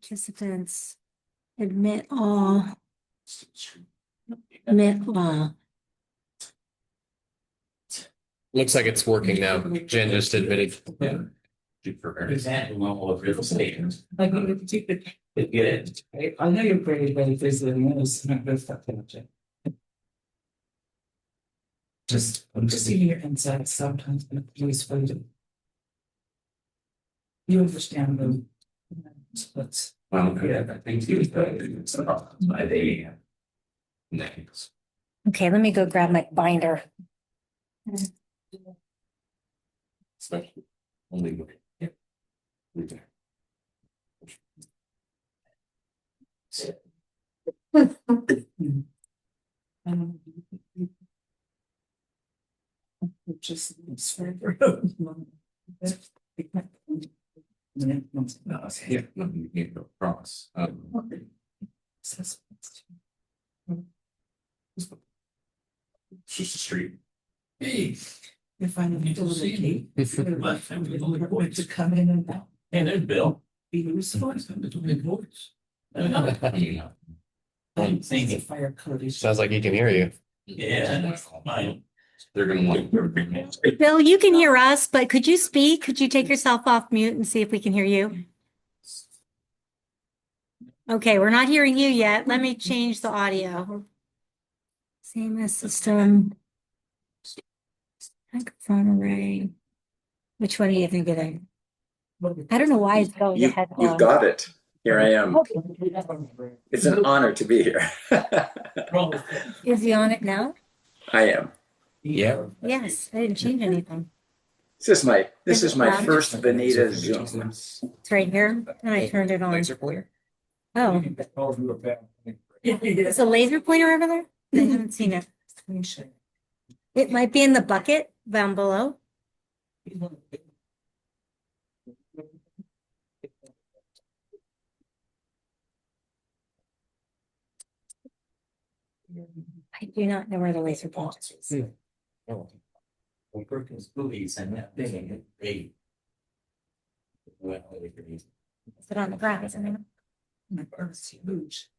Participants admit all. Admit all. Looks like it's working now. Jen just admitted. Yeah. For example, all of real estate. Like, you could get it. I know you're pretty, but if there's a news, not good stuff. I'm just seeing your insights sometimes, but please find it. You understand them. But, yeah, I think it's my day. Next. Okay, let me go grab my binder. Especially only with it. Okay. Just yeah, no promise. It's just a street. Hey, if I need to see to come in and out. And then Bill. Be useful. Big voice. I'm thinking fire code. Sounds like he can hear you. Yeah. They're gonna want. Bill, you can hear us, but could you speak? Could you take yourself off mute and see if we can hear you? Okay, we're not hearing you yet. Let me change the audio. Same as system. Microphone array. Which one do you think it is? I don't know why it's going ahead. You've got it. Here I am. It's an honor to be here. Is he on it now? I am. Yeah. Yes, I didn't change anything. This is my first Veneta Zoom. It's right here, and I turned it on. Laser pointer. Oh, is a laser pointer over there? I haven't seen it. It might be in the bucket down below. I do not know where the laser pointer is. Well, Perkins bullies and that thing, they. Well, Is it on the ground? Isn't it? It's huge.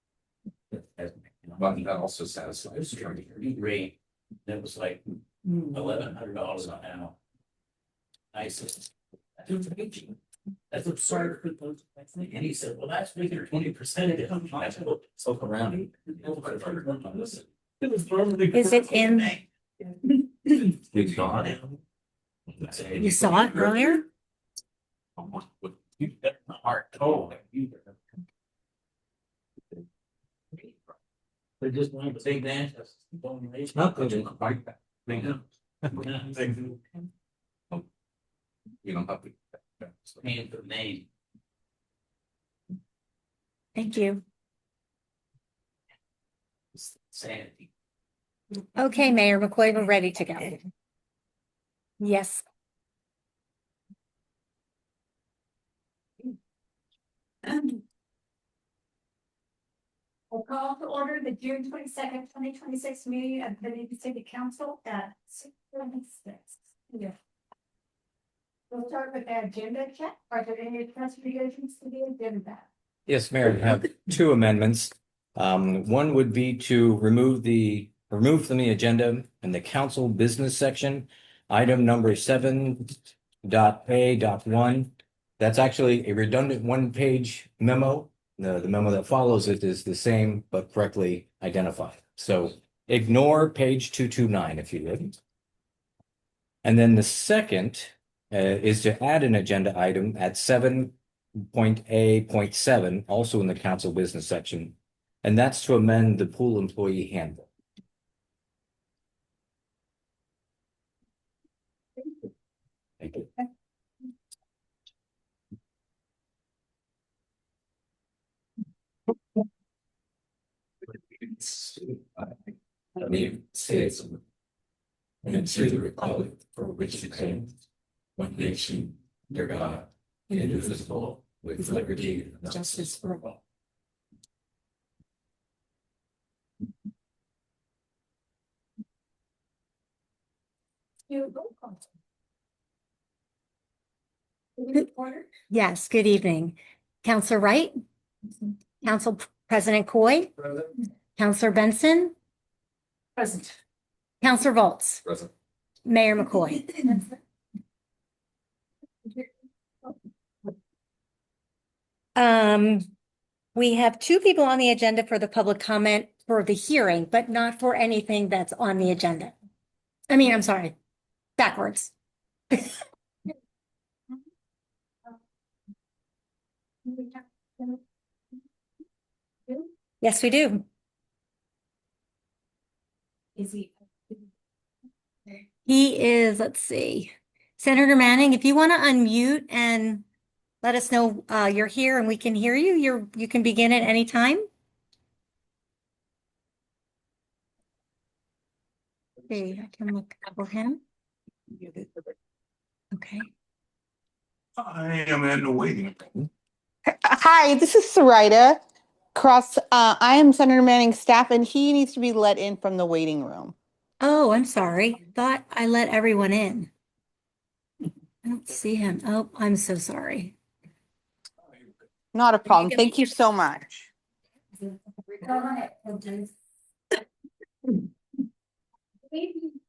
But that also satisfies the rate. That was like $1,100 an hour. I said, that's absurd. And he said, well, that's bigger 20% of it. I said, well, soak around. Is it in? It's gone. You saw it earlier? You got my heart. Oh, they just want to say that. It's not good in the bike. You don't have to. Hand the name. Thank you. Sanity. Okay, Mayor McCoy, we're ready to go. Yes. We'll call to order the June 22nd, 2026 meeting of the Veneta City Council at 6:46. Yeah. We'll start with the agenda check. Are there any revisions to the agenda? Yes, Mayor, I have two amendments. One would be to remove from the agenda in the council business section, item number 7.A.1. That's actually a redundant one-page memo. The memo that follows it is the same but correctly identified. So ignore page 229 if you would. And then the second is to add an agenda item at 7.A.7, also in the council business section, and that's to amend the pool employee handbook. Thank you. I mean, states and to the republic for which it stands, one nation, under God, indivisible, with liberty and justice for all. Yes, good evening. Counselor Wright, Council President Coy, Councilor Benson, Present. Councilor Volz, Present. Mayor McCoy. We have two people on the agenda for the public comment for the hearing, but not for anything that's on the agenda. I mean, I'm sorry, backwards. Yes, we do. Is he? He is, let's see, Senator Manning, if you want to unmute and let us know you're here and we can hear you, you can begin at any time. Okay, I can look for him. Okay. I am in the waiting room. Hi, this is Sarita Cross. I am Senator Manning's staff, and he needs to be let in from the waiting room. Oh, I'm sorry. Thought I let everyone in. I don't see him. Oh, I'm so sorry. Not a problem. Thank you so much.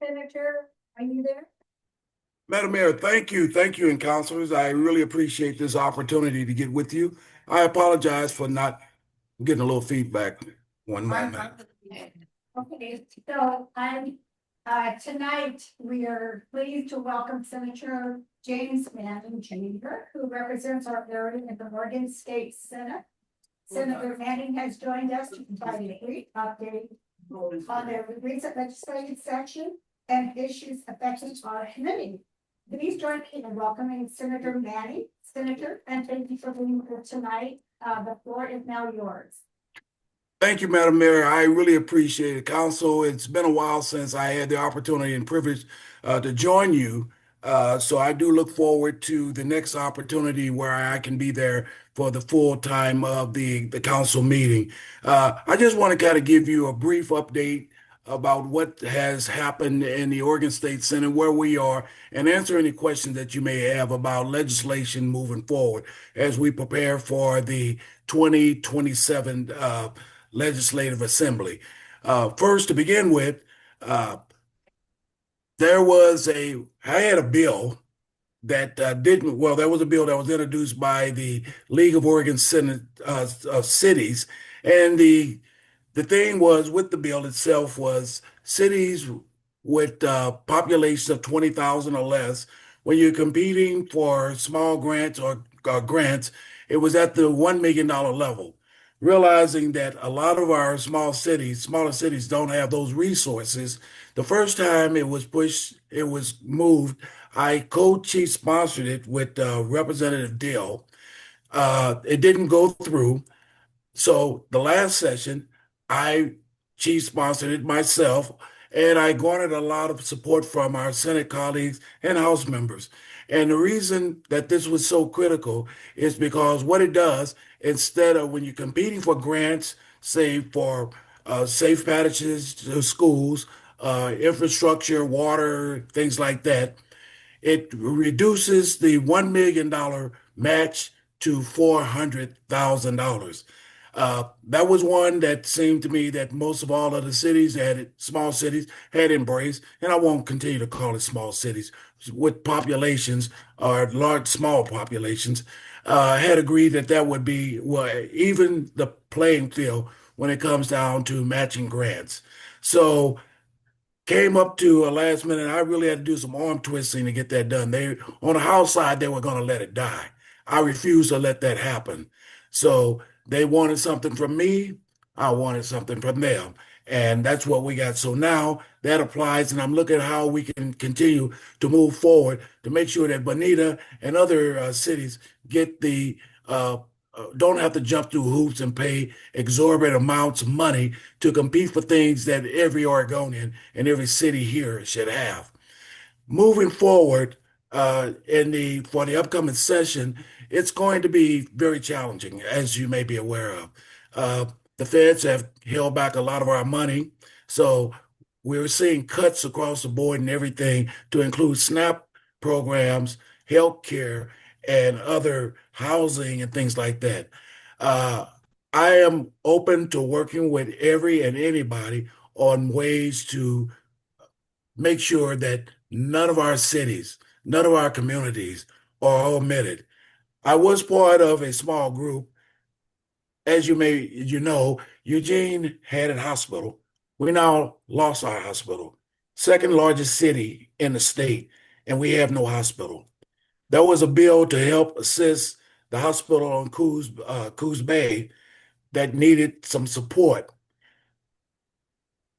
Senator, are you there? Madam Mayor, thank you. Thank you, and councilors. I really appreciate this opportunity to get with you. I apologize for not getting a little feedback. One moment. Okay, so tonight we are pleased to welcome Senator James Manning Jr., who represents our area in the Oregon State Senate. Senator Manning has joined us to provide a brief update on the recent legislative session and issues affecting our committee. Please join me in welcoming Senator Manning. Senator, and thank you for being here tonight. The floor is now yours. Thank you, Madam Mayor. I really appreciate it, Council. It's been a while since I had the opportunity and privilege to join you. So I do look forward to the next opportunity where I can be there for the full time of the council meeting. I just want to kind of give you a brief update about what has happened in the Oregon State Senate, where we are, and answer any questions that you may have about legislation moving forward as we prepare for the 2027 Legislative Assembly. First, to begin with, I had a bill that there was a bill that was introduced by the League of Oregon Senate of Cities, and the thing was with the bill itself was cities with populations of 20,000 or less, when you're competing for small grants or grants, it was at the $1 million level. Realizing that a lot of our smaller cities don't have those resources. The first time it was moved, I co-chief sponsored it with Representative Dill. It didn't go through. So the last session, I chief sponsored it myself, and I garnered a lot of support from our Senate colleagues and House members. And the reason that this was so critical is because what it does, instead of when you're competing for grants, say for safe passages to schools, infrastructure, water, things like that, it reduces the $1 million match to $400,000. That was one that seemed to me that most of all of the small cities had embraced, and I won't continue to call it small cities, with populations or small populations, had agreed that would be even the playing field when it comes down to matching grants. So came up to a last minute. I really had to do some arm twisting to get that done. On the House side, they were going to let it die. I refused to let that happen. So they wanted something from me. I wanted something from them. And that's what we got. So now that applies, and I'm looking at how we can continue to move forward to make sure that Bonita and other cities get don't have to jump through hoops and pay exorbitant amounts of money to compete for things that every Oregonian and every city here should have. Moving forward, for the upcoming session, it's going to be very challenging, as you may be aware of. The feds have held back a lot of our money, so we're seeing cuts across the board and everything to include SNAP programs, health care, and other housing and things like that. I am open to working with every and anybody on ways to make sure that none of our cities, none of our communities are omitted. I was part of a small group. As you know, Eugene had a hospital. We now lost our hospital, second largest city in the state, and we have no hospital. There was a bill to help assist the hospital on Coos Bay that needed some support.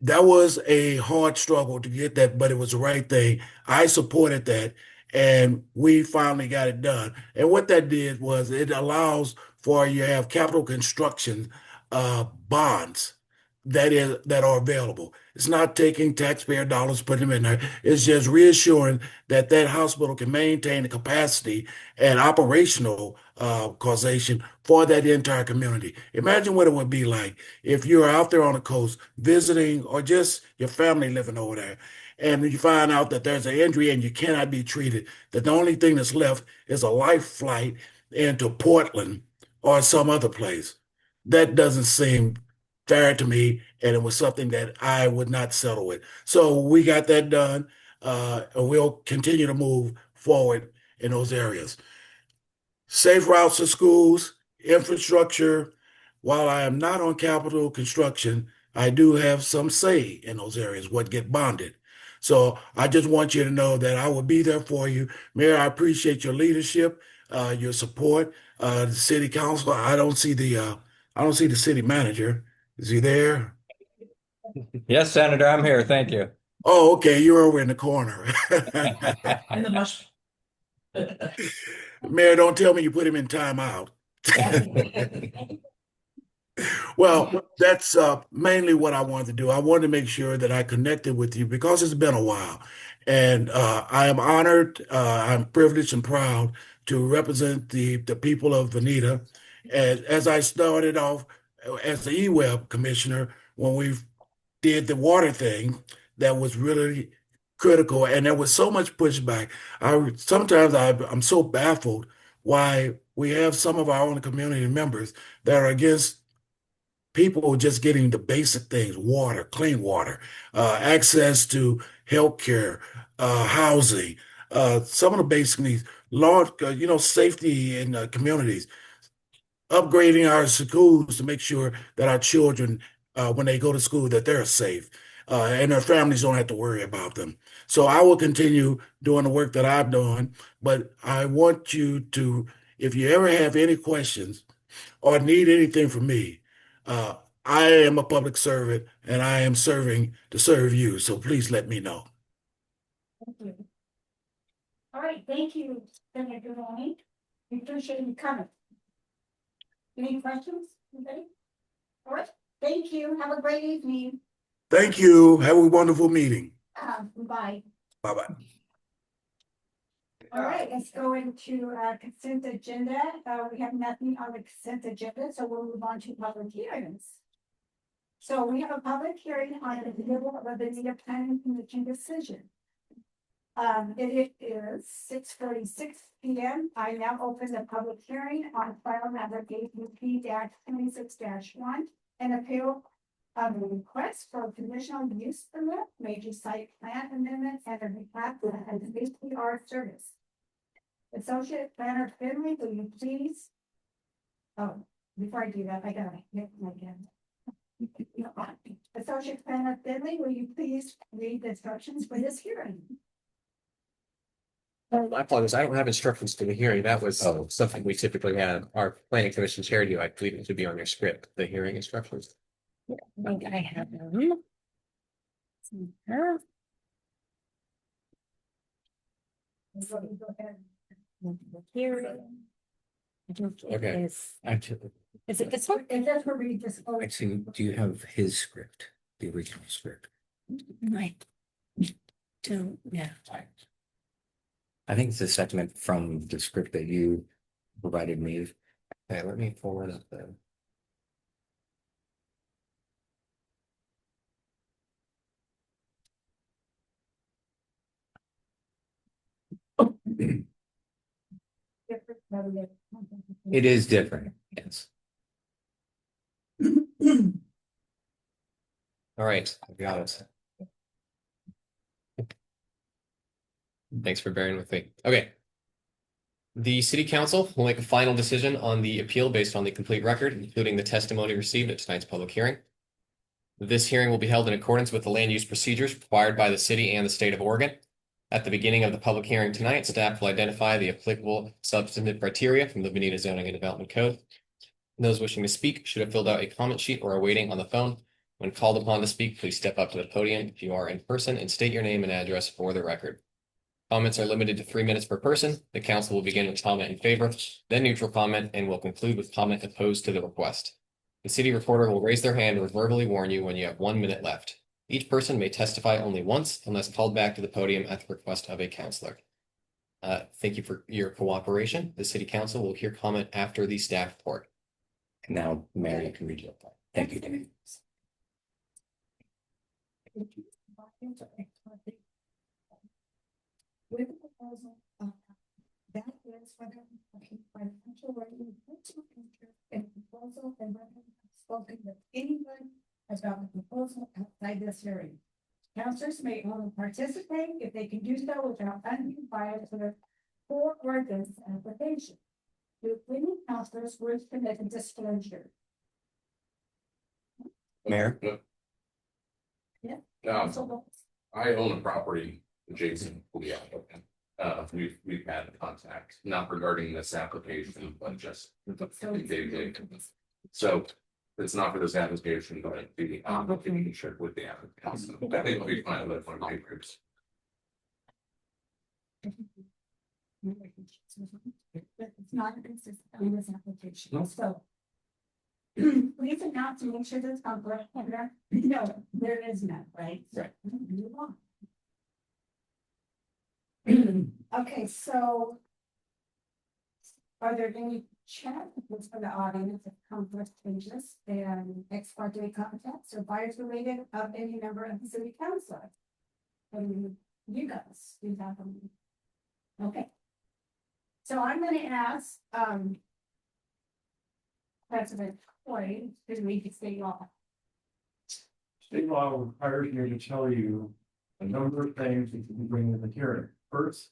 That was a hard struggle to get that, but it was the right thing. I supported that, and we finally got it done. And what that did was it allows for you have capital construction bonds that are available. It's not taking taxpayer dollars, putting them in there. It's just reassuring that that hospital can maintain the capacity and operational causation for that entire community. Imagine what it would be like if you're out there on the coast visiting or just your family living over there, and you find out that there's an injury and you cannot be treated, that the only thing that's left is a life flight into Portland or some other place. That doesn't seem fair to me, and it was something that I would not settle with. So we got that done, and we'll continue to move forward in those areas. Safe routes to schools, infrastructure. While I am not on capital construction, I do have some say in those areas, what get bonded. So I just want you to know that I will be there for you. Mayor, I appreciate your leadership, your support. The city council, I don't see the city manager. Is he there? Yes, Senator, I'm here. Thank you. Oh, okay, you're over in the corner. And the mush. Mayor, don't tell me you put him in timeout. Well, that's mainly what I wanted to do. I wanted to make sure that I connected with you because it's been a while. And I am honored, I'm privileged and proud to represent the people of Veneta. As I started off as the eWeb commissioner, when we did the water thing, that was really critical. And there was so much pushback. I'm so baffled why we have some of our own community members that are against people just getting the basic things, water, clean water, access to healthcare, housing, some of the basic needs, safety in communities, upgrading our schools to make sure that our children, when they go to school, that they're safe, and their families don't have to worry about them. So I will continue doing the work that I've done, but I want you to, if you ever have any questions or need anything from me, uh, I am a public servant and I am serving to serve you. So please let me know. Thank you. All right, thank you, Senator Maloney. We appreciate you coming. Any questions? Anybody? All right, thank you. Have a great evening. Thank you. Have a wonderful meeting. Bye. Bye-bye. All right, let's go into consent agenda. We have nothing on the consent agenda, so we'll move on to public hearings. So we have a public hearing on the middle of a Veneta Planning Commission decision. It is 6:46 p.m. I now open the public hearing on file number APP-26-1, an appeal of a request for a conditional use permit, major site plan amendment, and a replat as APR service. Associate Planner Finley, will you please? Oh, before I do that, I gotta hit my again. Associate Planner Finley, will you please read the instructions for this hearing? I apologize. I don't have instructions for the hearing. That was something we typically have. Our planning commission chair do. I believe it should be on your script, the hearing instructions. I think I have them. Hearing. Okay. Actually, Is it this one? It does read this. actually, do you have his script, the original script? I don't, yeah. I think it's a segment from the script that you provided me. Okay, let me pull it up then. It is different, yes. All right, I got it. Thanks for bearing with me. Okay. The city council will make a final decision on the appeal based on the complete record, including the testimony received at tonight's public hearing. This hearing will be held in accordance with the land use procedures required by the city and the state of Oregon. At the beginning of the public hearing tonight, staff will identify the applicable substantive criteria from the Bonita Zoning and Development Code. Those wishing to speak should have filled out a comment sheet or are waiting on the phone. When called upon to speak, please step up to the podium if you are in person and state your name and address for the record. Comments are limited to 3 minutes per person. The council will begin with comment in favor, then neutral comment, and will conclude with comment opposed to the request. The city reporter will raise their hand or verbally warn you when you have 1 minute left. Each person may testify only once unless called back to the podium at the request of a counselor. Thank you for your cooperation. The city council will hear comment after the staff report. Now, Mary, you can read your part. Thank you, Dave. With the proposal, that is whether financial rating and proposal and whether spoken with anyone about the proposal outside this hearing. Councilors may only participate if they can do so without undue bias or against the application. Do any councilors wish to make a disclosure? Mayor? Yeah. Um, I own a property adjacent to the applicant. We've had contact, not regarding this application, but just. So it's not for this application, but the application with the applicant. So I think we find that one of my groups. But it's not consistent on this application, so. Please announce to make sure there's conflict. No, there is none, right? Right. Move on. Okay, so. Are there any challenges for the audience of conflict changes and ex parte contacts or bias related of any member of the city council? You guys, you have them. Okay. So I'm gonna ask, President Hoy to read the state law. State law requires me to tell you a number of things that you can bring in the hearing. First,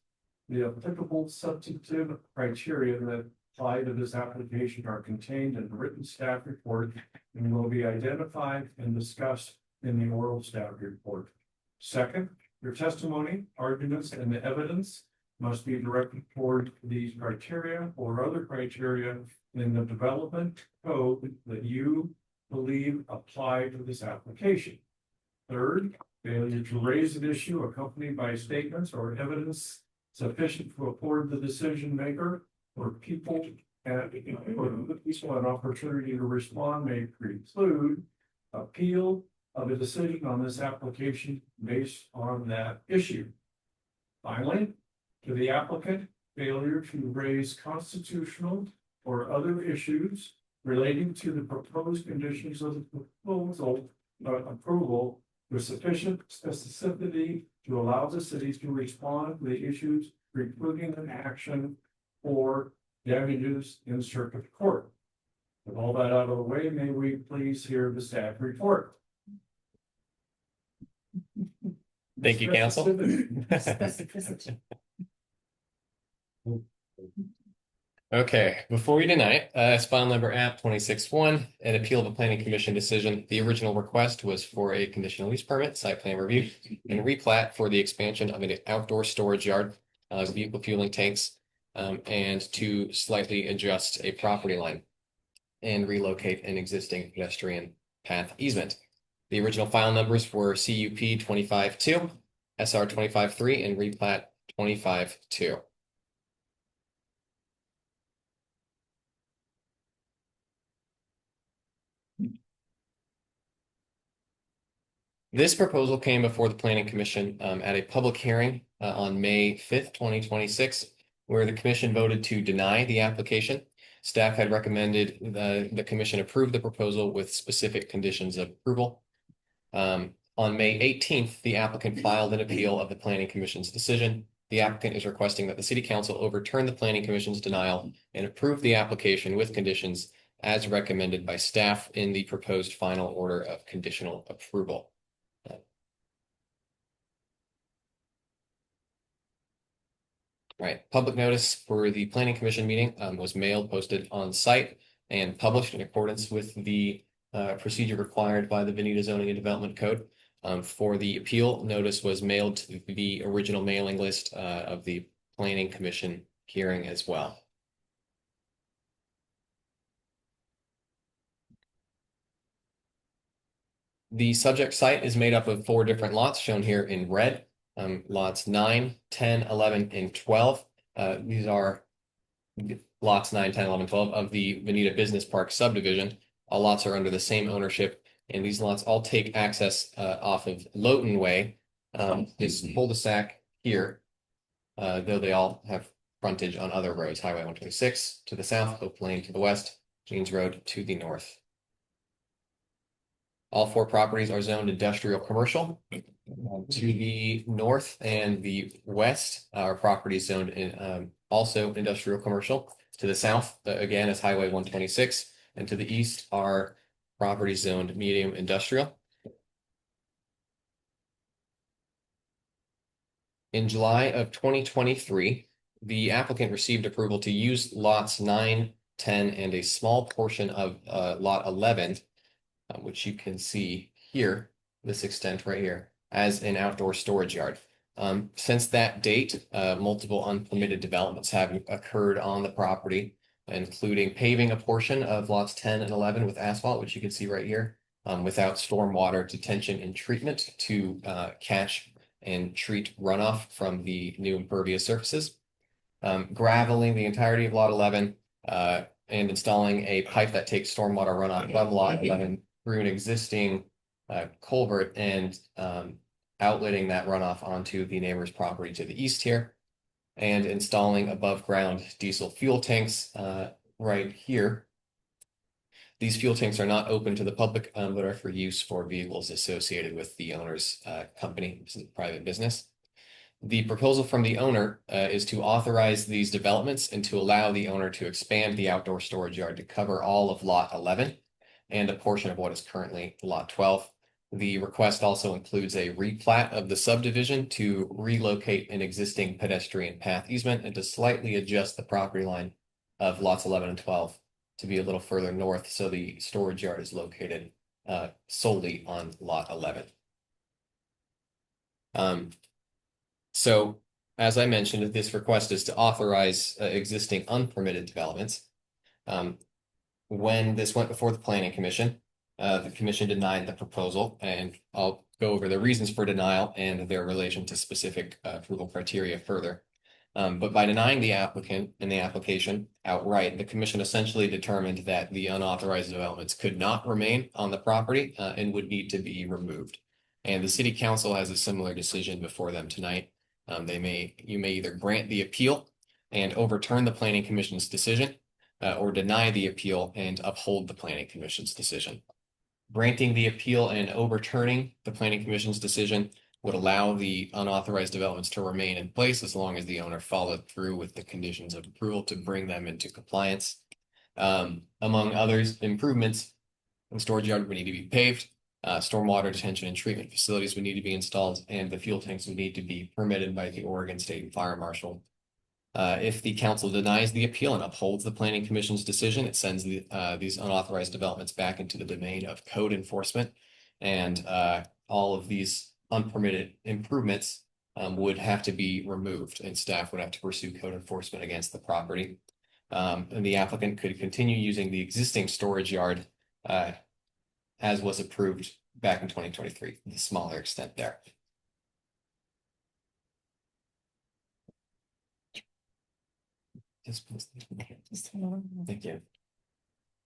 the applicable substantive criteria that apply to this application are contained in the written staff report and will be identified and discussed in the oral staff report. Second, your testimony, arguments, and the evidence must be directed toward these criteria or other criteria in the development code that you believe apply to this application. Third, failure to raise an issue accompanied by statements or evidence sufficient to afford the decision maker or people and an opportunity to respond may preclude appeal of a decision on this application based on that issue. Finally, to the applicant, failure to raise constitutional or other issues relating to the proposed conditions of the proposal approval with sufficient specificity to allow the city to respond to the issues precluding an action or damages in circuit court. With all that out of the way, may we please hear the staff report? Thank you, council. Specificity. Okay, before we deny it, as file number app 26-1, an appeal of a planning commission decision. The original request was for a conditional use permit, site plan review, and replat for the expansion of an outdoor storage yard, vehicle fueling tanks, and to slightly adjust a property line and relocate an existing pedestrian path easement. The original file numbers were CUP 25-2, SR 25-3, and replat 25-2. This proposal came before the Planning Commission at a public hearing on May 5th, 2026, where the commission voted to deny the application. Staff had recommended the commission approve the proposal with specific conditions of approval. On May 18th, the applicant filed an appeal of the Planning Commission's decision. The applicant is requesting that the City Council overturn the Planning Commission's denial and approve the application with conditions as recommended by staff in the proposed final order of conditional approval. Right, public notice for the planning commission meeting was mailed, posted on site, and published in accordance with the procedure required by the Veneta Zoning and Development Code. For the appeal, notice was mailed to the original mailing list of the planning commission hearing as well. The subject site is made up of 4 different lots shown here in red. Lots 9, 10, 11, and 12. These are lots 9, 10, 11, 12 of the Veneta Business Park subdivision. All lots are under the same ownership, and these lots all take access off of Lowton Way, this cul-de-sac here, though they all have frontage on other roads, Highway 126 to the south, Hope Lane to the west, James Road to the north. All 4 properties are zoned industrial commercial. To the north and the west are properties zoned in also industrial commercial. To the south, again, is Highway 126, and to the east are properties zoned medium industrial. In July of 2023, the applicant received approval to use lots 9, 10, and a small portion of lot 11, which you can see here, this extent right here, as an outdoor storage yard. Since that date, multiple unpermitted developments have occurred on the property, including paving a portion of lots 10 and 11 with asphalt, which you can see right here, without stormwater detention and treatment to catch and treat runoff from the new impervious surfaces. Graveling the entirety of lot 11 and installing a pipe that takes stormwater runoff from lot 11 through an existing culvert and outletting that runoff onto the neighbor's property to the east here, and installing above ground diesel fuel tanks right here. These fuel tanks are not open to the public, but are for use for vehicles associated with the owner's company, private business. The proposal from the owner is to authorize these developments and to allow the owner to expand the outdoor storage yard to cover all of lot 11 and a portion of what is currently lot 12. The request also includes a replat of the subdivision to relocate an existing pedestrian path easement and to slightly adjust the property line of lots 11 and 12 to be a little further north, so the storage yard is located solely on lot 11. So, as I mentioned, this request is to authorize existing unpermitted developments. When this went before the Planning Commission, the commission denied the proposal, and I'll go over the reasons for denial and their relation to specific approval criteria further. But by denying the applicant and the application outright, the commission essentially determined that the unauthorized developments could not remain on the property and would need to be removed. And the city council has a similar decision before them tonight. You may either grant the appeal and overturn the planning commission's decision, or deny the appeal and uphold the planning commission's decision. Granting the appeal and overturning the planning commission's decision would allow the unauthorized developments to remain in place as long as the owner followed through with the conditions of approval to bring them into compliance. Among others, improvements, the storage yard would need to be paved, stormwater detention and treatment facilities would need to be installed, and the fuel tanks would need to be permitted by the Oregon State Fire Marshal. If the council denies the appeal and upholds the planning commission's decision, it sends these unauthorized developments back into the domain of code enforcement, and all of these unpermitted improvements would have to be removed, and staff would have to pursue code enforcement against the property. And the applicant could continue using the existing storage yard as was approved back in 2023, the smaller extent there. Thank you.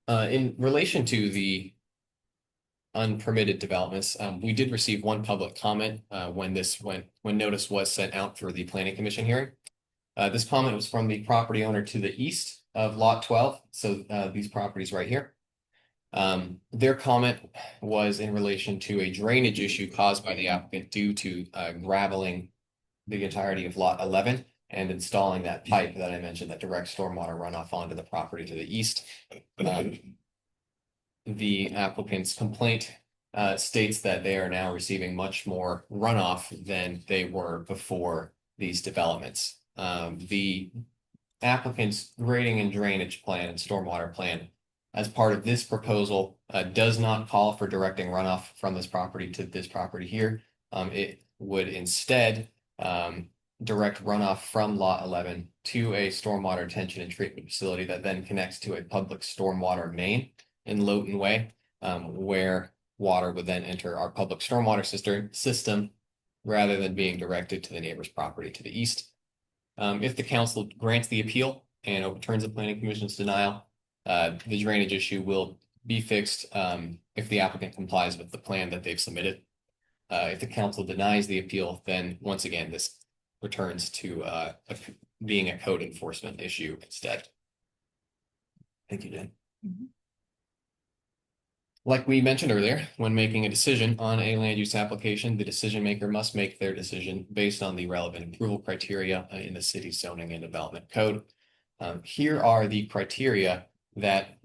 In relation to the unpermitted developments, we did receive one public comment when notice was sent out for the planning commission hearing. This comment was from the property owner to the east of lot 12, so these properties right here. Their comment was in relation to a drainage issue caused by the applicant due to graveling the entirety of lot 11 and installing that pipe that I mentioned that directs stormwater runoff onto the property to the east. The applicant's complaint states that they are now receiving much more runoff than they were before these developments. the applicant's grading and drainage plan and stormwater plan as part of this proposal does not call for directing runoff from this property to this property here. It would instead direct runoff from lot 11 to a stormwater retention and treatment facility that then connects to a public stormwater main in Lowton Way, where water would then enter our public stormwater system rather than being directed to the neighbor's property to the east. If the council grants the appeal and overturns the planning commission's denial, the drainage issue will be fixed if the applicant complies with the plan that they've submitted. If the council denies the appeal, then once again, this returns to being a code enforcement issue instead. Thank you, Dan. Like we mentioned earlier, when making a decision on a land use application, the decision maker must make their decision based on the relevant approval criteria in the city's zoning and development code. Here are the criteria that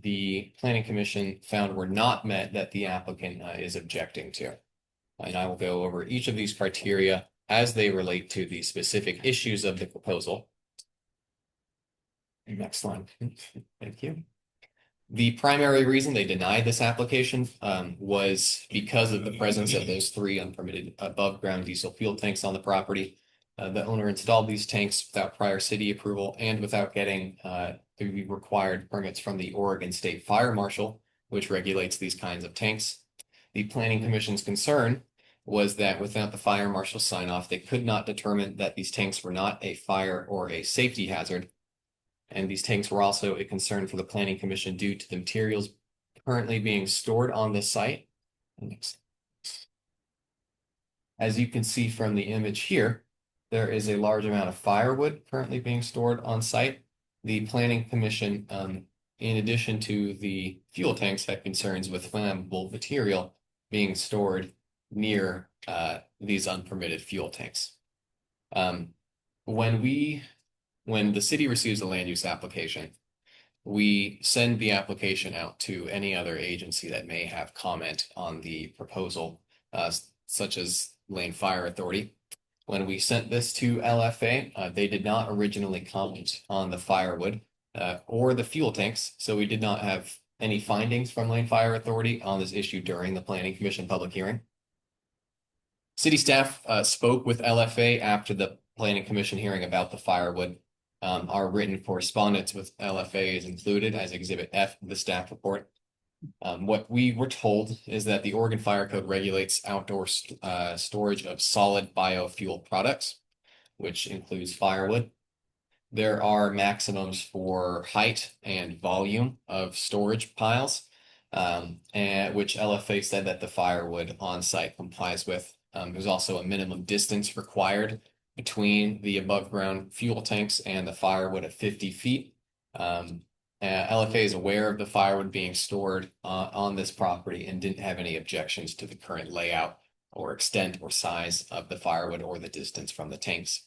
the planning commission found were not met that the applicant is objecting to. And I will go over each of these criteria as they relate to the specific issues of the proposal. Next slide. Thank you. The primary reason they denied this application was because of the presence of those 3 unpermitted above ground diesel fuel tanks on the property. The owner installed these tanks without prior city approval and without getting the required permits from the Oregon State Fire Marshal, which regulates these kinds of tanks. The Planning Commission's concern was that without the fire marshal's sign off, they could not determine that these tanks were not a fire or a safety hazard. And these tanks were also a concern for the Planning Commission due to the materials currently being stored on the site. As you can see from the image here, there is a large amount of firewood currently being stored on site. The Planning Commission, in addition to the fuel tanks, had concerns with flammable material being stored near these unpermitted fuel tanks. When the city receives a land use application, we send the application out to any other agency that may have comment on the proposal, such as Lane Fire Authority. When we sent this to LFA, they did not originally comment on the firewood or the fuel tanks, so we did not have any findings from Lane Fire Authority on this issue during the Planning Commission public hearing. City staff spoke with LFA after the Planning Commission hearing about the firewood. Our written correspondence with LFA is included as Exhibit F of the staff report. What we were told is that the Oregon Fire Code regulates outdoor storage of solid biofuel products, which includes firewood. There are maximums for height and volume of storage piles, and which LFA said that the firewood on site complies with. There's also a minimum distance required between the above ground fuel tanks and the firewood at 50 feet. LFA is aware of the firewood being stored on this property and didn't have any objections to the current layout or extent or size of the firewood or the distance from the tanks.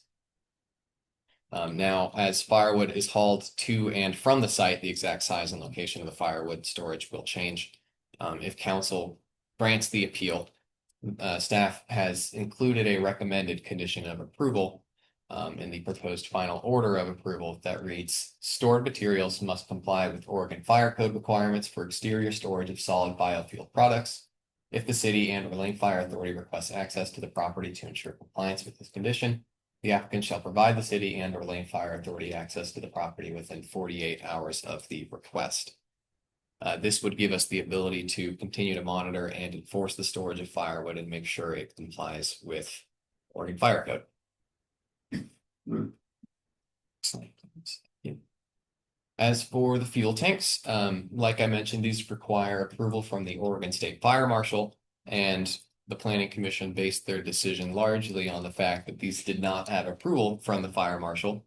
Now, as firewood is hauled to and from the site, the exact size and location of the firewood storage will change. If council grants the appeal, staff has included a recommended condition of approval in the proposed final order of approval that reads, stored materials must comply with Oregon Fire Code requirements for exterior storage of solid biofuel products. If the city and or Lane Fire Authority requests access to the property to ensure compliance with this condition, the applicant shall provide the city and or Lane Fire Authority access to the property within 48 hours of the request. This would give us the ability to continue to monitor and enforce the storage of firewood and make sure it complies with Oregon Fire Code. As for the fuel tanks, like I mentioned, these require approval from the Oregon State Fire Marshal, and the Planning Commission based their decision largely on the fact that these did not have approval from the Fire Marshal.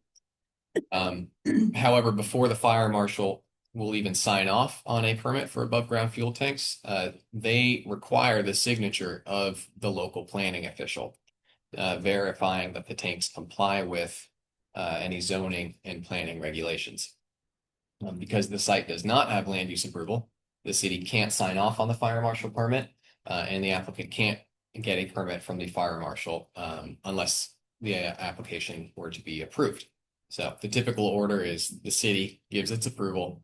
However, before the Fire Marshal will even sign off on a permit for above ground fuel tanks, they require the signature of the local planning official, verifying that the tanks comply with any zoning and planning regulations. Because the site does not have land use approval, the city can't sign off on the fire marshal permit, and the applicant can't get a permit from the fire marshal unless the application were to be approved. So the typical order is the city gives its approval,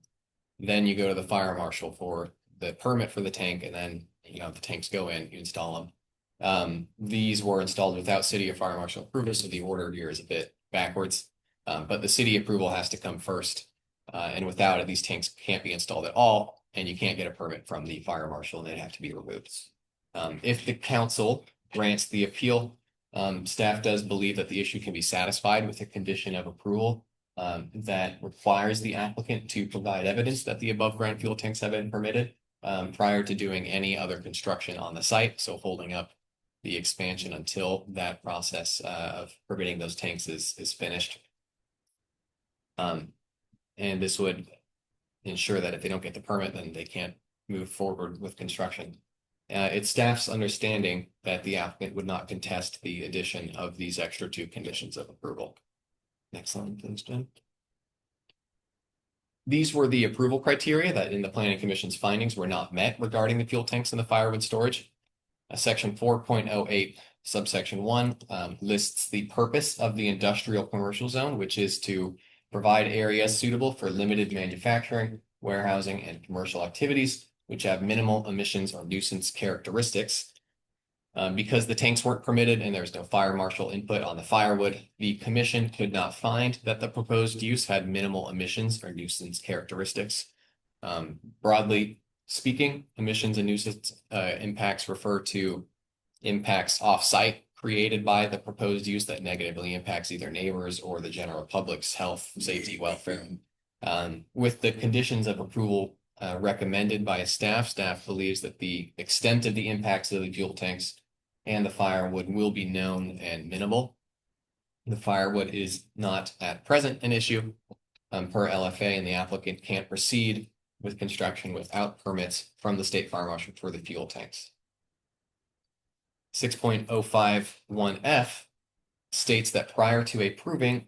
then you go to the fire marshal for the permit for the tank, and then, the tanks go in, you install them. These were installed without city or fire marshal approval, so the order here is a bit backwards. But the city approval has to come first. And without it, these tanks can't be installed at all, and you can't get a permit from the fire marshal, and they'd have to be removed. If the council grants the appeal, staff does believe that the issue can be satisfied with a condition of approval that requires the applicant to provide evidence that the above ground fuel tanks have been permitted prior to doing any other construction on the site, so holding up the expansion until that process of permitting those tanks is finished. And this would ensure that if they don't get the permit, then they can't move forward with construction. It's staff's understanding that the applicant would not contest the addition of these extra 2 conditions of approval. Next slide, please, Jen. These were the approval criteria that in the Planning Commission's findings were not met regarding the fuel tanks and the firewood storage. Section 4.08 subsection 1 lists the purpose of the industrial commercial zone, which is to provide areas suitable for limited manufacturing, warehousing, and commercial activities, which have minimal emissions or nuisance characteristics. Because the tanks weren't permitted and there's no fire marshal input on the firewood, the commission could not find that the proposed use had minimal emissions or nuisance characteristics. Broadly speaking, emissions and nuisance impacts refer to impacts off-site created by the proposed use that negatively impacts either neighbors or the general public's health, safety, welfare. With the conditions of approval recommended by staff believes that the extent of the impacts of the fuel tanks and the firewood will be known and minimal. The firewood is not at present an issue per LFA, and the applicant can't proceed with construction without permits from the state fire marshal for the fuel tanks. 6.051F states that prior to approving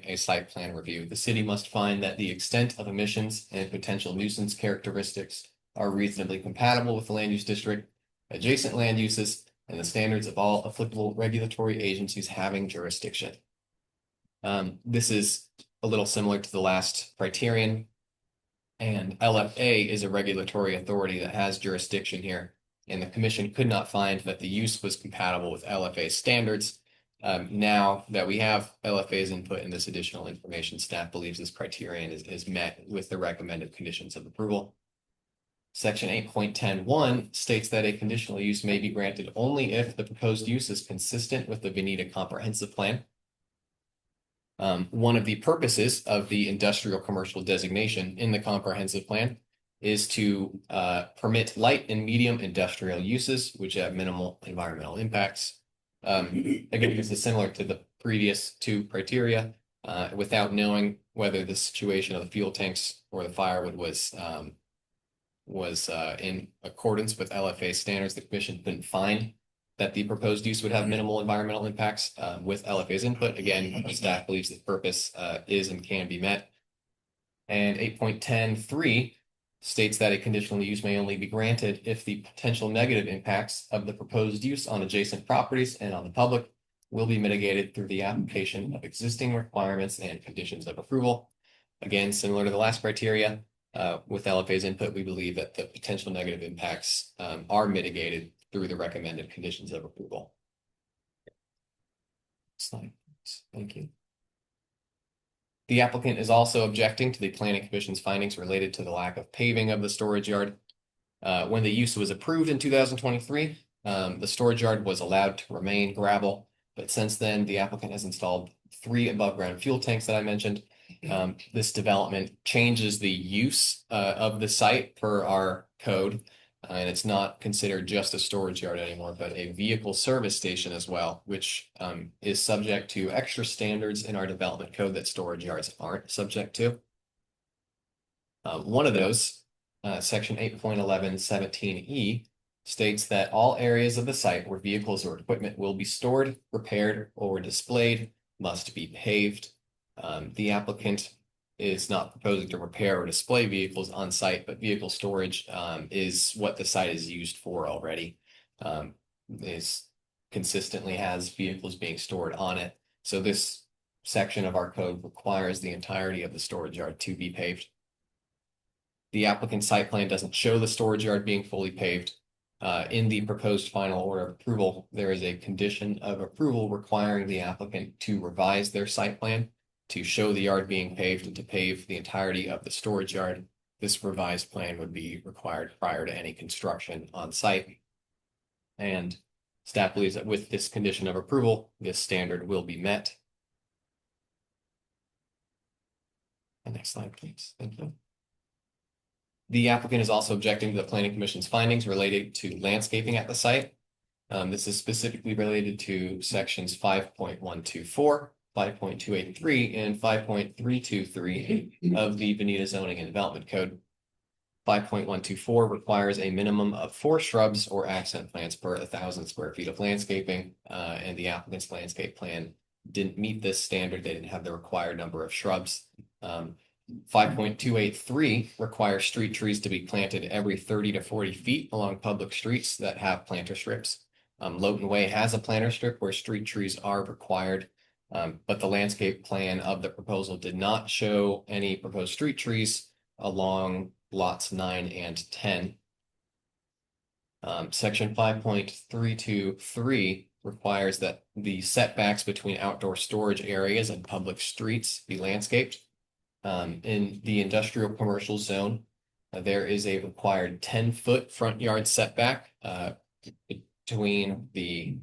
a site plan review, the city must find that the extent of emissions and potential nuisance characteristics are reasonably compatible with the land use district, adjacent land uses, and the standards of all applicable regulatory agencies having jurisdiction. This is a little similar to the last criterion, and LFA is a regulatory authority that has jurisdiction here, and the commission could not find that the use was compatible with LFA standards. Now that we have LFA's input in this additional information, staff believes this criterion is met with the recommended conditions of approval. Section 8.10.1 states that a conditional use may be granted only if the proposed use is consistent with the Veneta Comprehensive Plan. One of the purposes of the industrial commercial designation in the comprehensive plan is to permit light and medium industrial uses, which have minimal environmental impacts. Again, this is similar to the previous 2 criteria. Without knowing whether the situation of the fuel tanks or the firewood was in accordance with LFA standards, the commission couldn't find that the proposed use would have minimal environmental impacts. With LFA's input, again, staff believes the purpose is and can be met. And 8.10.3 states that a conditional use may only be granted if the potential negative impacts of the proposed use on adjacent properties and on the public will be mitigated through the application of existing requirements and conditions of approval. Again, similar to the last criteria, with LFA's input, we believe that the potential negative impacts are mitigated through the recommended conditions of approval. Slide, thank you. The applicant is also objecting to the Planning Commission's findings related to the lack of paving of the storage yard. When the use was approved in 2023, the storage yard was allowed to remain gravel, but since then the applicant has installed 3 above ground fuel tanks that I mentioned. This development changes the use of the site per our code, and it's not considered just a storage yard anymore, but a vehicle service station as well, which is subject to extra standards in our development code that storage yards aren't subject to. One of those, section 8.11.17E, states that all areas of the site where vehicles or equipment will be stored, repaired, or displayed must be paved. The applicant is not proposing to repair or display vehicles on site, but vehicle storage is what the site is used for already. Is consistently has vehicles being stored on it. So this section of our code requires the entirety of the storage yard to be paved. The applicant site plan doesn't show the storage yard being fully paved. In the proposed final order of approval, there is a condition of approval requiring the applicant to revise their site plan to show the yard being paved and to pave the entirety of the storage yard. This revised plan would be required prior to any construction on site. And staff believes that with this condition of approval, this standard will be met. The next slide, please. Thank you. The applicant is also objecting to the planning commission's findings related to landscaping at the site. This is specifically related to sections 5.124, 5.283, and 5.323 of the Bonita Zoning and Development Code. 5.124 requires a minimum of 4 shrubs or accent plants per 1,000 square feet of landscaping, and the applicant's landscape plan didn't meet this standard. They didn't have the required number of shrubs. 5.283 requires street trees to be planted every 30 to 40 feet along public streets that have planter strips. Lowton Way has a planter strip where street trees are required, but the landscape plan of the proposal did not show any proposed street trees along lots 9 and 10. Section 5.323 requires that the setbacks between outdoor storage areas and public streets be landscaped. In the industrial commercial zone, there is a required 10-foot front yard setback between the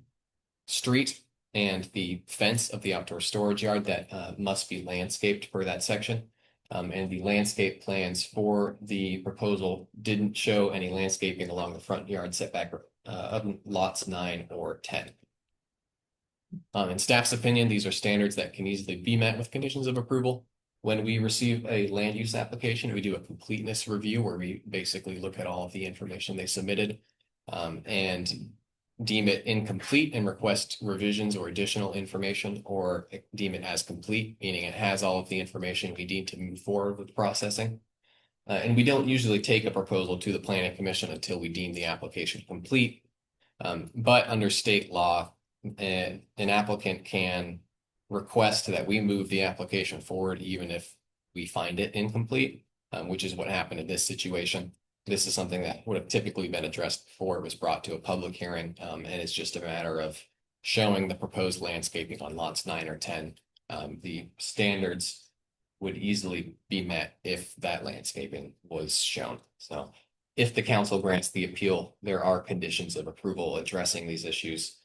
street and the fence of the outdoor storage yard that must be landscaped per that section. And the landscape plans for the proposal didn't show any landscaping along the front yard setback of lots 9 or 10. In staff's opinion, these are standards that can easily be met with conditions of approval. When we receive a land use application, we do a completeness review where we basically look at all of the information they submitted and deem it incomplete and request revisions or additional information, or deem it as complete, meaning it has all of the information we need to move forward with processing. And we don't usually take a proposal to the planning commission until we deem the application complete. But under state law, an applicant can request that we move the application forward even if we find it incomplete, which is what happened in this situation. This is something that would have typically been addressed before it was brought to a public hearing, and it's just a matter of showing the proposed landscaping on lots 9 or 10. The standards would easily be met if that landscaping was shown. So if the council grants the appeal, there are conditions of approval addressing these issues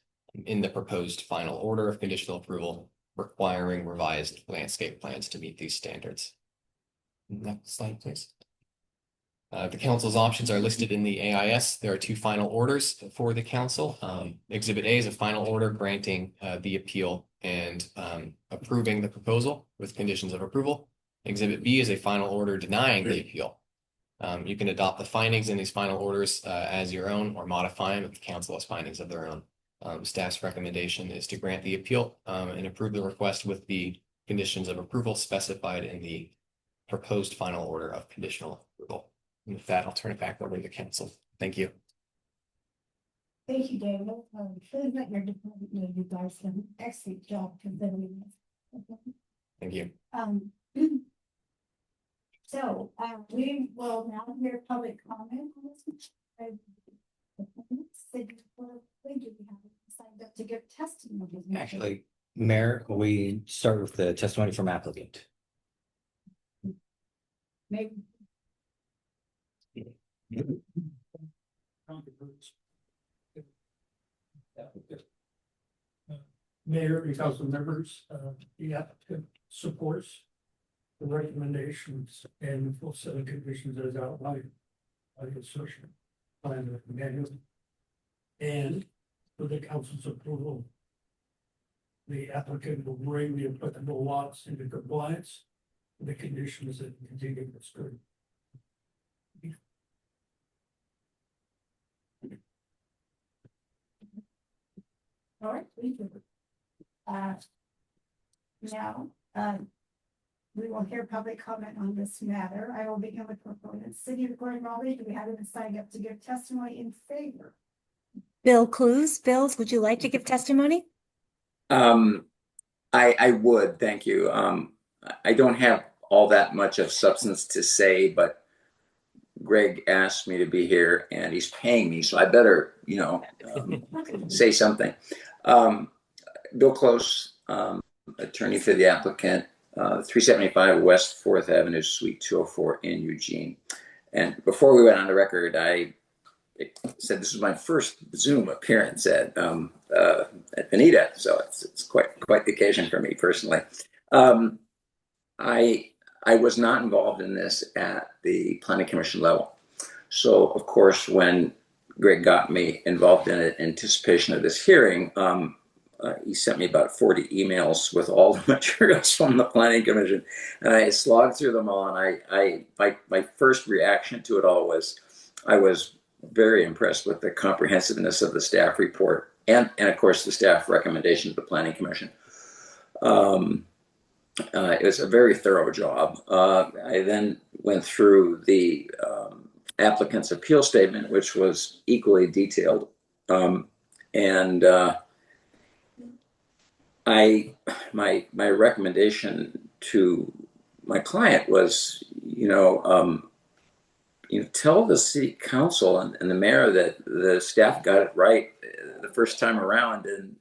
in the proposed final order of conditional approval, requiring revised landscape plans to meet these standards. Next slide, please. The council's options are listed in the AIS. There are 2 final orders for the council. Exhibit A is a final order granting the appeal and approving the proposal with conditions of approval. Exhibit B is a final order denying the appeal. You can adopt the findings in these final orders as your own or modify them if the council has findings of their own. Staff's recommendation is to grant the appeal and approve the request with the conditions of approval specified in the proposed final order of conditional approval. And with that, I'll turn it back over to the council. Thank you. Thank you, David. Feeling like your department, you guys did an excellent job considering this. Thank you. So, we will now hear public comment on this. City clerk, do we have signed up to give testimony? Actually, Mayor, we start with the testimony from applicant. Maybe. Mayor and council members, the applicant supports the recommendations and full set of conditions as outlined by the social plan manual. And with the council's approval, the applicant will bring the applicable lots into compliance with the conditions that continue to scope. All right, thank you. Now, we will hear public comment on this matter. I will begin with proponents. City of Glen Raleigh, do we have anyone signed up to give testimony in favor? Bill Clues. Bills, would you like to give testimony? I would, thank you. I don't have all that much of substance to say, but Greg asked me to be here and he's paying me, so I better, say something. Bill Close, attorney for the applicant, 375 West 4th Avenue, Suite 204 in Eugene. And before we went on the record, I said this was my first Zoom appearance at Benita, so it's quite the occasion for me personally. I was not involved in this at the planning commission level, so of course when Greg got me involved in it in anticipation of this hearing, he sent me about 40 emails with all the materials from the planning commission, and I slogged through them all. And my first reaction to it all was I was very impressed with the comprehensiveness of the staff report and of course the staff recommendation to the planning commission. It was a very thorough job. I then went through the applicant's appeal statement, which was equally detailed, and my recommendation to my client was, tell the city council and the mayor that the staff got it right the first time around, and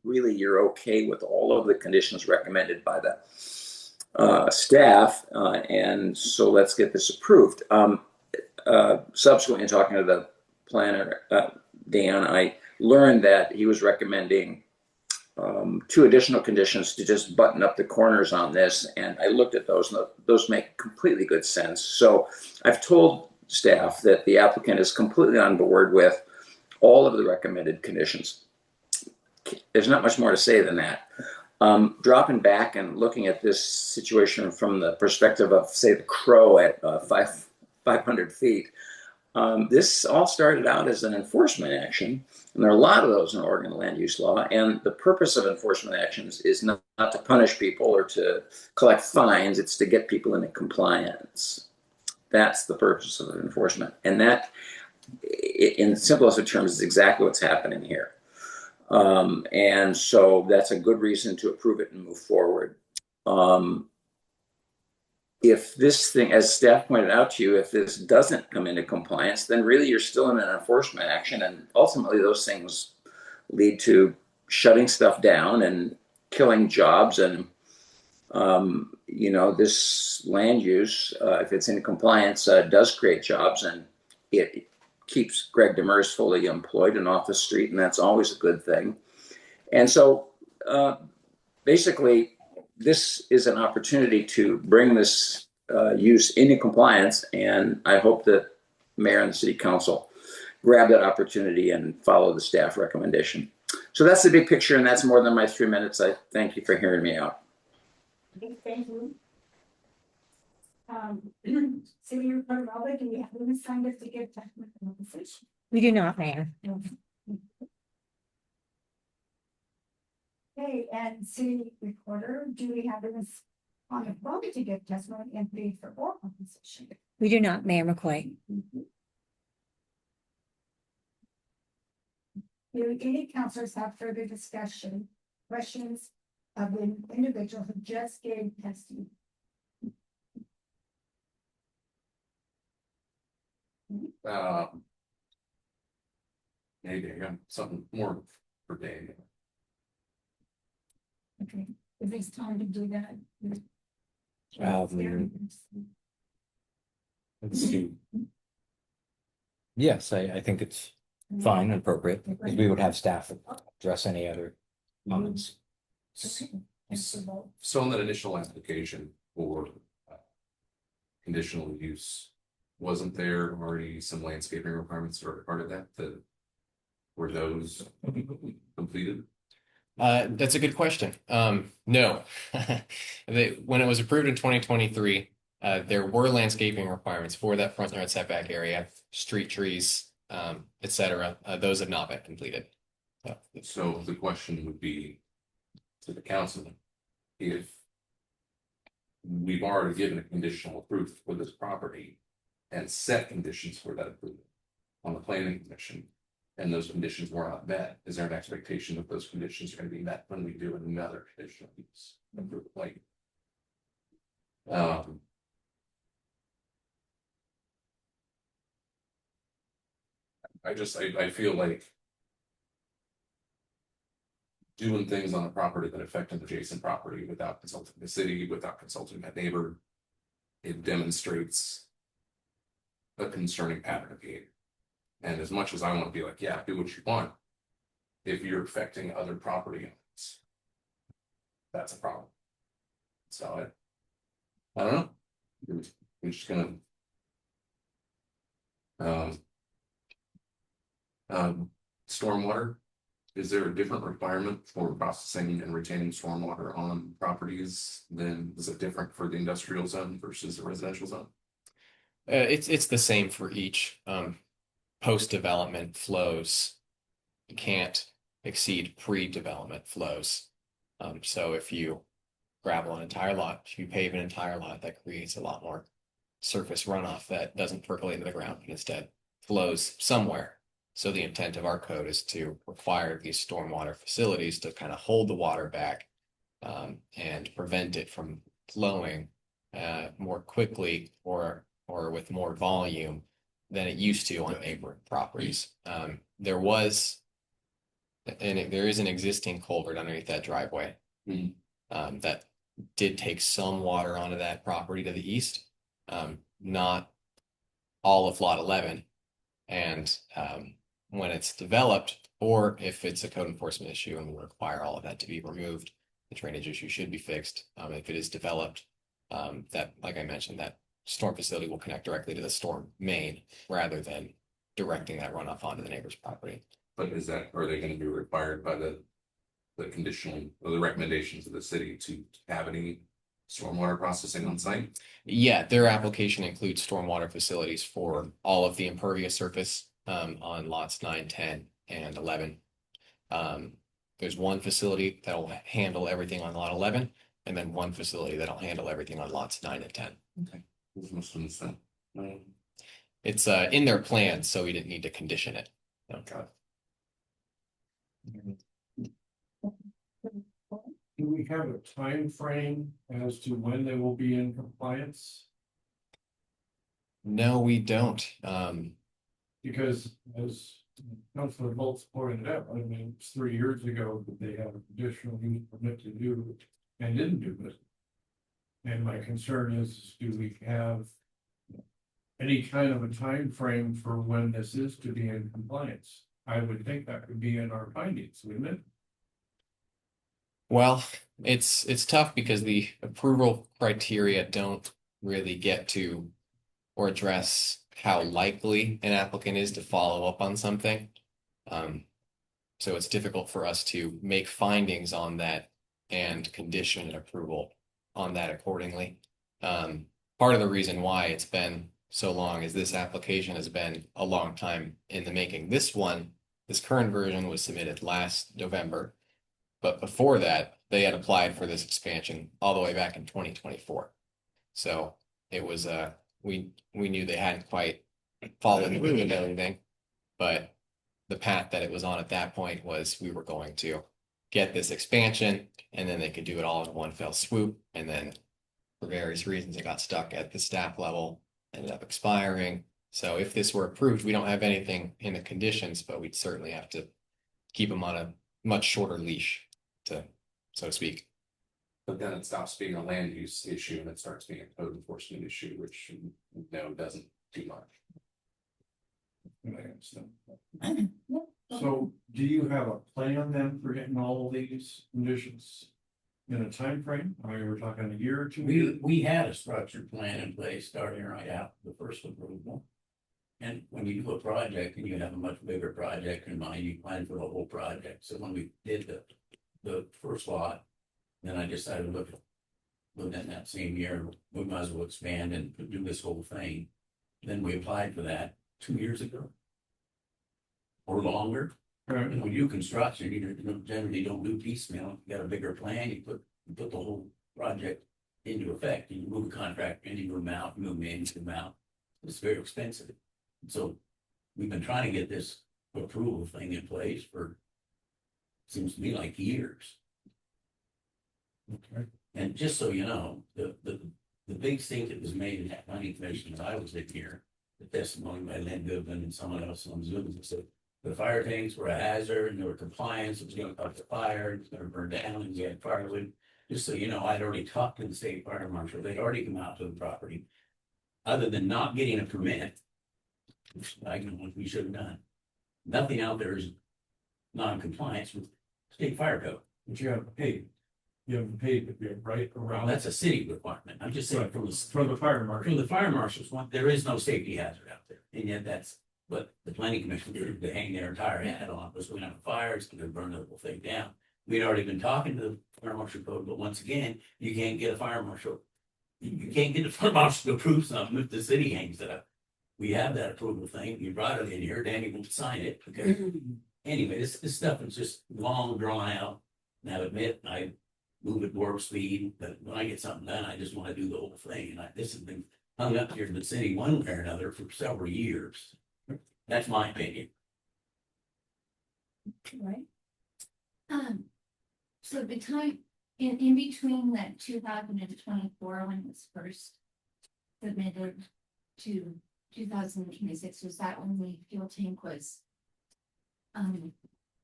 really you're okay with all of the conditions recommended by the staff, and so let's get this approved. Subsequently, talking to the planner, Dan, I learned that he was recommending 2 additional conditions to just button up the corners on this, and I looked at those, and those make completely good sense. So I've told staff that the applicant is completely on board with all of the recommended conditions. There's not much more to say than that. Dropping back and looking at this situation from the perspective of, say, the crow at 500 feet, this all started out as an enforcement action, and there are a lot of those in Oregon land use law, and the purpose of enforcement actions is not to punish people or to collect fines, it's to get people into compliance. That's the purpose of enforcement, and that, in the simplest of terms, is exactly what's happening here. And so that's a good reason to approve it and move forward. If this thing, as staff pointed out to you, if this doesn't come into compliance, then really you're still in an enforcement action, and ultimately those things lead to shutting stuff down and killing jobs. And this land use, if it's in compliance, does create jobs, and it keeps Greg Demers fully employed and off the street, and that's always a good thing. And so basically, this is an opportunity to bring this use into compliance, and I hope that mayor and the city council grab that opportunity and follow the staff recommendation. So that's the big picture, and that's more than my 3 minutes. I thank you for hearing me out. Thank you. City Recorder, do we have any signed up to give technical position? We do not, Mayor. Okay, and city recorder, do we have this on the phone to give testimony and pay for oral position? We do not, Mayor McCoy. Do any councilors have further discussion, questions of the individual who just gave testimony? Maybe I got something more for Dave. Okay, if it's time to do that. Let's see. Yes, I think it's fine and appropriate, because we would have staff address any other comments. So on that initial application for conditional use, wasn't there already some landscaping requirements that are part of that? Were those completed? That's a good question. No. When it was approved in 2023, there were landscaping requirements for that front yard setback area, street trees, etc. Those have not been completed. So the question would be to the council, if we've already given a conditional approval for this property and set conditions for that approval on the planning commission, and those conditions were not met, is there an expectation that those conditions are gonna be met when we do another conditional use? Like. I feel like. Doing things on a property that affect an adjacent property without consulting the city, without consulting that neighbor. It demonstrates. A concerning pattern of behavior. And as much as I want to be like, yeah, do what you want. If you're affecting other property owners. That's a problem. So I don't know. We're just gonna. Stormwater. Is there a different requirement for processing and retaining stormwater on properties than, is it different for the industrial zone versus the residential zone? It's the same for each. Post-development flows can't exceed pre-development flows. So if you gravel an entire lot, if you pave an entire lot, that creates a lot more surface runoff that doesn't percolate into the ground and instead flows somewhere. So the intent of our code is to require these stormwater facilities to kind of hold the water back and prevent it from flowing more quickly or with more volume than it used to on neighboring properties. There is an existing culvert underneath that driveway that did take some water onto that property to the east, not all of lot 11. And when it's developed, or if it's a code enforcement issue and we require all of that to be removed, the drainage issue should be fixed. If it is developed, that, like I mentioned, that storm facility will connect directly to the storm main rather than directing that runoff onto the neighbor's property. But are they gonna be required by the conditional, or the recommendations of the city to have any stormwater processing on site? Yeah, their application includes stormwater facilities for all of the impervious surface on lots 9, 10, and 11. There's one facility that'll handle everything on lot 11, and then one facility that'll handle everything on lots 9 and 10. Okay. It's in their plans, so we didn't need to condition it. Okay. Do we have a time frame as to when they will be in compliance? No, we don't. Because as Councilor Bolts pointed out, I mean, it's 3 years ago that they had a conditional use permit to do and didn't do it. And my concern is, do we have any kind of a time frame for when this is to be in compliance? I would think that would be in our findings, wouldn't it? Well, it's tough because the approval criteria don't really get to or address how likely an applicant is to follow up on something. So it's difficult for us to make findings on that and condition an approval on that accordingly. Part of the reason why it's been so long is this application has been a long time in the making. This current version was submitted last November. But before that, they had applied for this expansion all the way back in 2024. So it was we knew they hadn't quite followed through with everything, but the path that it was on at that point was we were going to get this expansion and then they could do it all in one fell swoop. And then for various reasons, it got stuck at the staff level, ended up expiring. So if this were approved, we don't have anything in the conditions, but we'd certainly have to keep them on a much shorter leash, so to speak. But then it stops being a land use issue and it starts being a code enforcement issue, which doesn't do much. So do you have a plan then for getting all of these conditions in a time frame? I mean, we're talking a year or 2 years? We had a structured plan in place starting right after the first approval. And when you do a project and you have a much bigger project in mind, you plan for the whole project. So when we did the first lot, then I decided, look, within that same year, we might as well expand and do this whole thing. Then we applied for that 2 years ago. Or longer. And when you do construction, you generally don't do piecemeal. You got a bigger plan, you put the whole project into effect. You move a contract in, you move them out, move them in, move them out. It's very expensive. So we've been trying to get this approval thing in place for, seems to me like years. Okay. And just so you know, the big thing that was made in that planning commission that I was in here, the testimony by Lynn Goodman and someone else on Zoom, said the fire tanks were a hazard and they were compliance, it was gonna cause a fire, it was gonna burn down, and we had firewood. Just so you know, I'd already talked to the state fire marshal, they'd already come out to the property. Other than not getting a permit, which I know what we should have done. Nothing out there is non-compliance with state fire code. But you have to pay. You have to pay to be right around. That's a city requirement. I'm just saying from the fire marshal. from the fire marshal's one, there is no safety hazard out there. And yet that's what the planning commission did to hang their entire hat on, was we're gonna have a fire, it's gonna burn the whole thing down. We'd already been talking to the fire marshal code, but once again, you can't get a fire marshal. You can't get a fire marshal to approve something if the city hangs it up. We have that approval thing. You brought it in here, Danny won't sign it because anyway, this stuff is just long drawn out. Now admit, I move at warp speed, but when I get something done, I just want to do the whole thing. And this has been hung up here in the city one way or another for several years. That's my opinion. Right. So the time in between that 2024 when it was first submitted to 2026, was that when the fuel tank was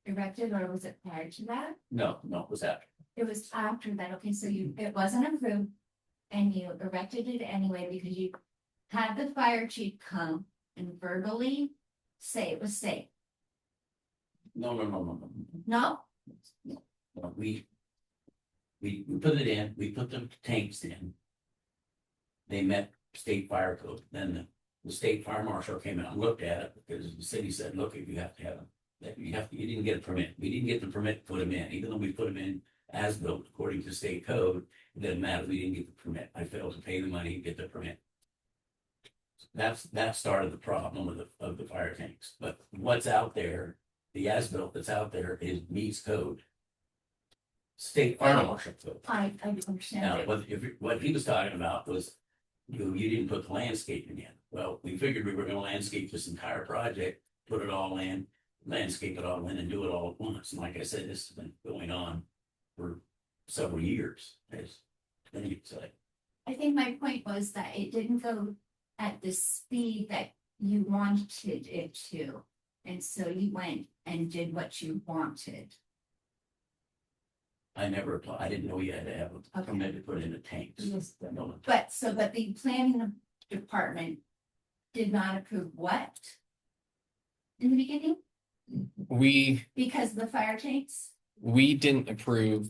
erected, or was it prior to that? No, it was after. It was after that. Okay, so it wasn't approved and you erected it anyway because you had the fire chief come and verbally say it was safe. No. No? Well, we put it in, we put the tanks in. They met state fire code, then the state fire marshal came out and looked at it, because the city said, look, if you have to have them, that you didn't get a permit, we didn't get the permit to put them in, even though we put them in as built according to state code, it doesn't matter, we didn't get the permit, I failed to pay the money to get the permit. That started the problem of the fire tanks, but what's out there, the as-built that's out there is meets code. State fire marshal code. I understand Now, it. what he was talking about was, you didn't put the landscaping in. Well, we figured we were gonna landscape this entire project, put it all in, landscape it all in and do it all at once. And like I said, this has been going on for several years. I think my point was that it didn't go at the speed that you wanted it to. And so you went and did what you wanted. I never applied, I didn't know you had to have a Okay. permit to put in the tanks. Yes. No. But the planning department did not approve what? In the beginning, We because of the fire tanks? didn't approve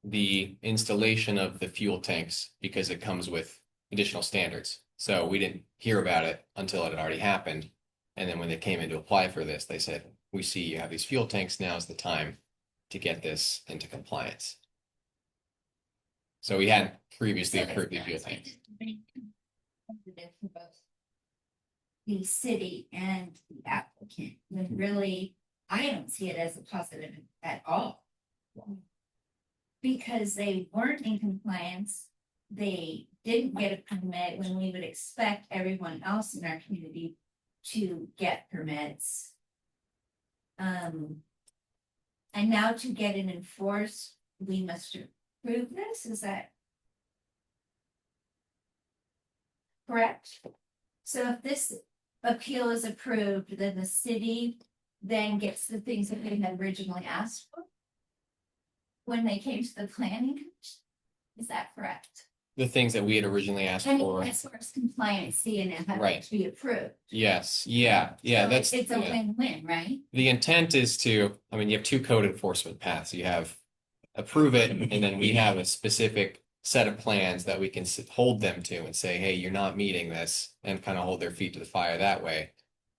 the installation of the fuel tanks because it comes with additional standards. So we didn't hear about it until it had already happened. And then when they came in to apply for this, they said, we see you have these fuel tanks, now's the time to get this into compliance. So we hadn't previously approved the fuel tanks. For both the city and the applicant, when really, I don't see it as a positive at all. Because they weren't in compliance, they didn't get a permit when we would expect everyone else in our community to get permits. And now to get it enforced, we must approve this, is that correct? So if this appeal is approved, then the city then gets the things that they had originally asked for when they came to the planning commission. Is that correct? The things that we had originally asked I mean, for. as far as compliancy and it having Right. to be approved. Yes, So that's. It's a yeah. win-win, right? The intent is to, I mean, you have two code enforcement paths. You have approve it, and then we have a specific set of plans that we can hold them to and say, hey, you're not meeting this, and kind of hold their feet to the fire that way.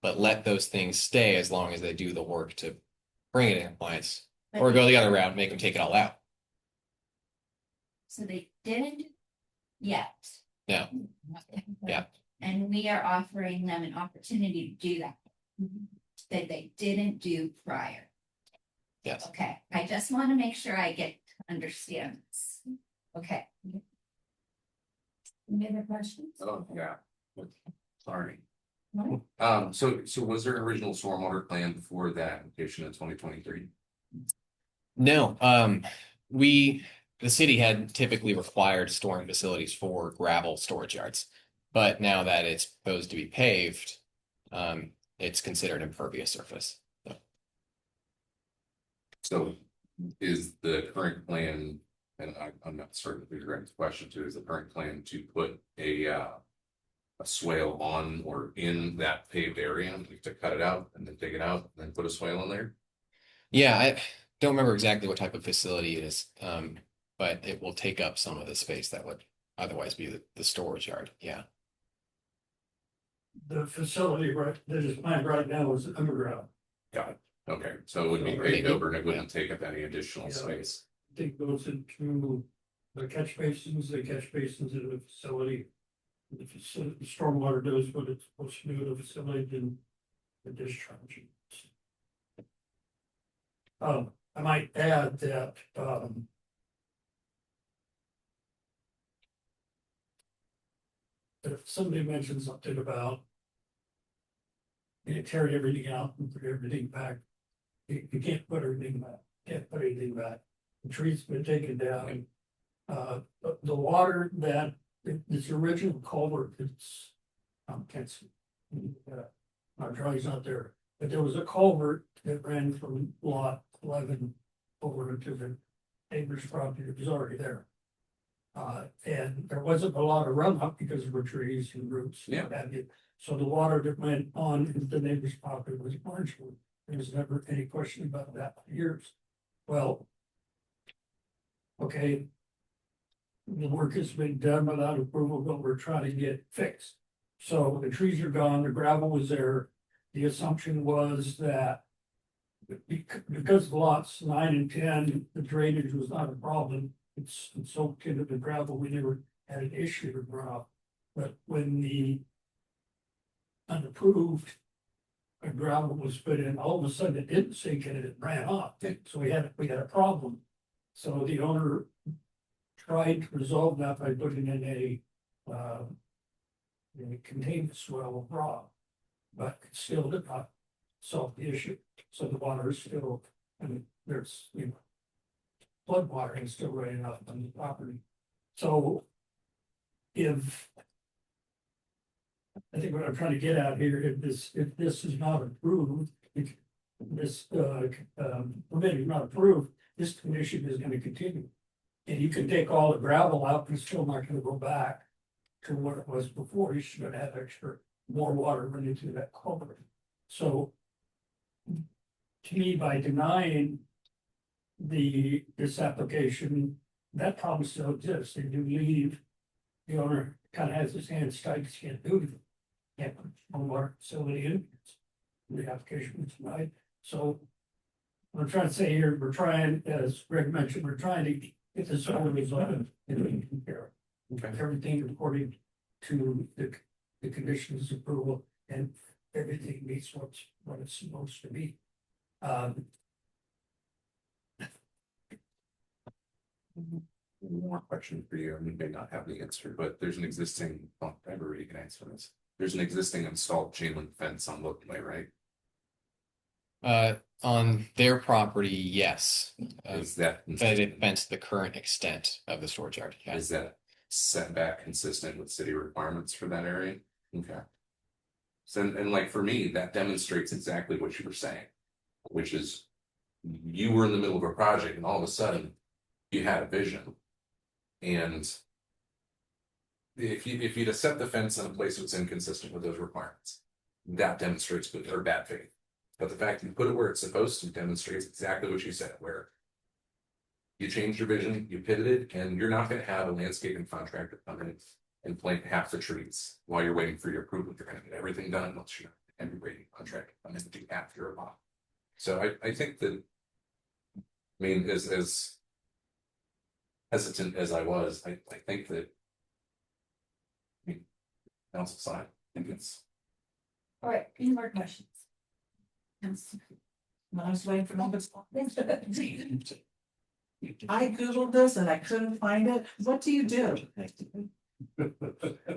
But let those things stay as long as they do the work to bring it in compliance, or go the other route, make them take it all out. So they didn't yet. Yeah. Yeah. And we are offering them an opportunity to do that. That they didn't do prior. Yes. Okay, I just want to make sure I get to understand this. Okay. Any other questions? Oh, yeah. Sorry. So was there an original stormwater plan before that application in 2023? No, the city had typically required storing facilities for gravel storage yards. But now that it's proposed to be paved, it's considered impervious surface. So is the current plan, and I'm not certain if the correct question too, is the current plan to put a swale on or in that paved area, to cut it out and then dig it out and then put a swale in there? Yeah, I don't remember exactly what type of facility it is, but it will take up some of the space that would otherwise be the storage yard. Yeah. The facility that is planned right now is underground. Got it. Okay, so it would be paved over and it wouldn't take up any additional space. I think goes into the catch basins in the facility. The stormwater does what it's supposed to do to the facility, then the discharge. I might add that, if somebody mentions something about you tear everything out and put everything back, you can't put everything back, The tree's been taken down. The water that, this original culvert, it's, can't see. Our drawing's not there, but there was a culvert that ran from lot 11 over to the neighbor's property that was already there. And there wasn't a lot of runoff because there were trees and roots. And what have you. So the water that went on into the neighbor's property was marginal. There was never any question about that for years. Well, okay, the work has been done without approval, but we're trying to get fixed. So the trees are gone, the gravel was there. The assumption was that because of lots 9 and 10, the drainage was not a problem. It's soaked into the gravel. We never had an issue with runoff. But when the unapproved gravel was put in, all of a sudden it didn't sink and it ran off. So we had a problem. So the owner tried to resolve that by putting in a contained swell of rock, but it still did not solve the issue. So the water is still, there's, flood water is still running off on the property. So if, I think what I'm trying to get at here, if this is not approved, if this permit is not approved, this condition is going to continue. And you can take all the gravel out, but it's still not going to go back to what it was before. You should have more water running through that culvert. So to me, by denying this application, that problem still exists. They do leave, the owner kind of has his hands tied, he can't do anything. Can't put one water facility in. The application was denied. So what I'm trying to say here, we're trying, as Greg mentioned, we're trying to get this all resolved and we can compare everything according to the conditions of approval, and everything meets what it's supposed to be. One more question for you, and you may not have the answer, but there's an existing, everybody can answer this. There's an existing installed chain link fence on Logan Way, right? On their property, yes. Is that But it fenced the current extent of the storage yard. Yeah. Is that setback consistent with city requirements for that area? Okay. So, and like for me, that demonstrates exactly what you were saying, which is you were in the middle of a project and all of a sudden you had a vision. And if you'd have set the fence in a place that's inconsistent with those requirements, that demonstrates good or bad faith. But the fact you put it where it's supposed to demonstrates exactly what you said, where you changed your vision, you pivoted, and you're not going to have a landscaping contractor come in and plant half the trees while you're waiting for your approval. You're going to get everything done once you're every rating contractor come in to do half your lot. So I think that, I mean, as hesitant as I was, I think that, I mean, council side, I think it's. All right, any more questions? I was waiting for numbers. I Googled this and I couldn't find it. What do you do?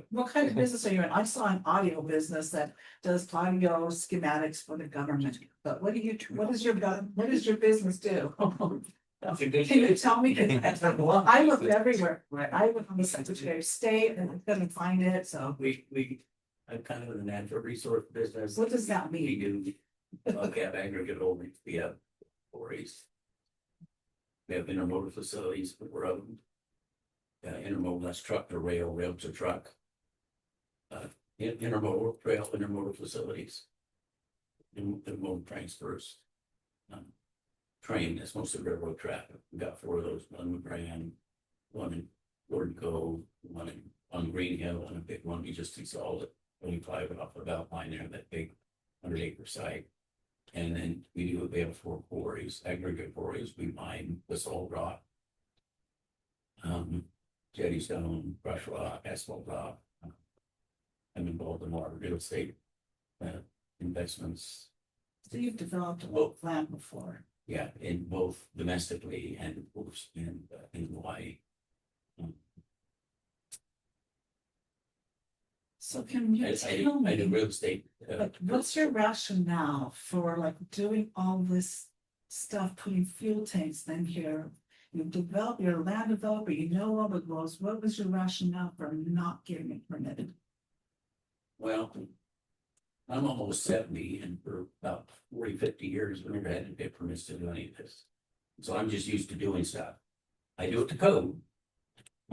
What kind of business are you in? I saw an audio business that does audio schematics for the government, but what does your business do? Can you tell me? 'Cause I looked everywhere, I went on the Secretary of State and I couldn't find it, so I'm kind of in the natural resource business. what does that We mean? do, we have aggregate holdings, we have quarries. We have intermodal facilities, we're intermodal, that's truck to rail, rail to truck. Intermodal, rail, intermodal facilities. Intermodal transfers. Train, that's mostly railroad traffic, we got 4 of those, one in Grand, one in Gordon Cove, one on Green Hill, and a big one we just installed it. 25 off the Alpine there, that big 100-acre site. And then we have 4 quarries, aggregate quarries, we mine basalt rock. Jetty stone, brush rock, asphalt rock. I'm involved in a lot of real estate investments. So you've developed a little plan before. Yeah, in both domestically and of course in Hawaii. So can you I tell do me, real estate. like, what's your rationale for like doing all this stuff, putting fuel tanks in here? You develop, you're a land developer, you know all the laws. What was your rationale for not getting it permitted? Well, I'm almost 70 and for about 40, 50 years, we never had to get permits to do any of this. So I'm just used to doing stuff. I do it to code.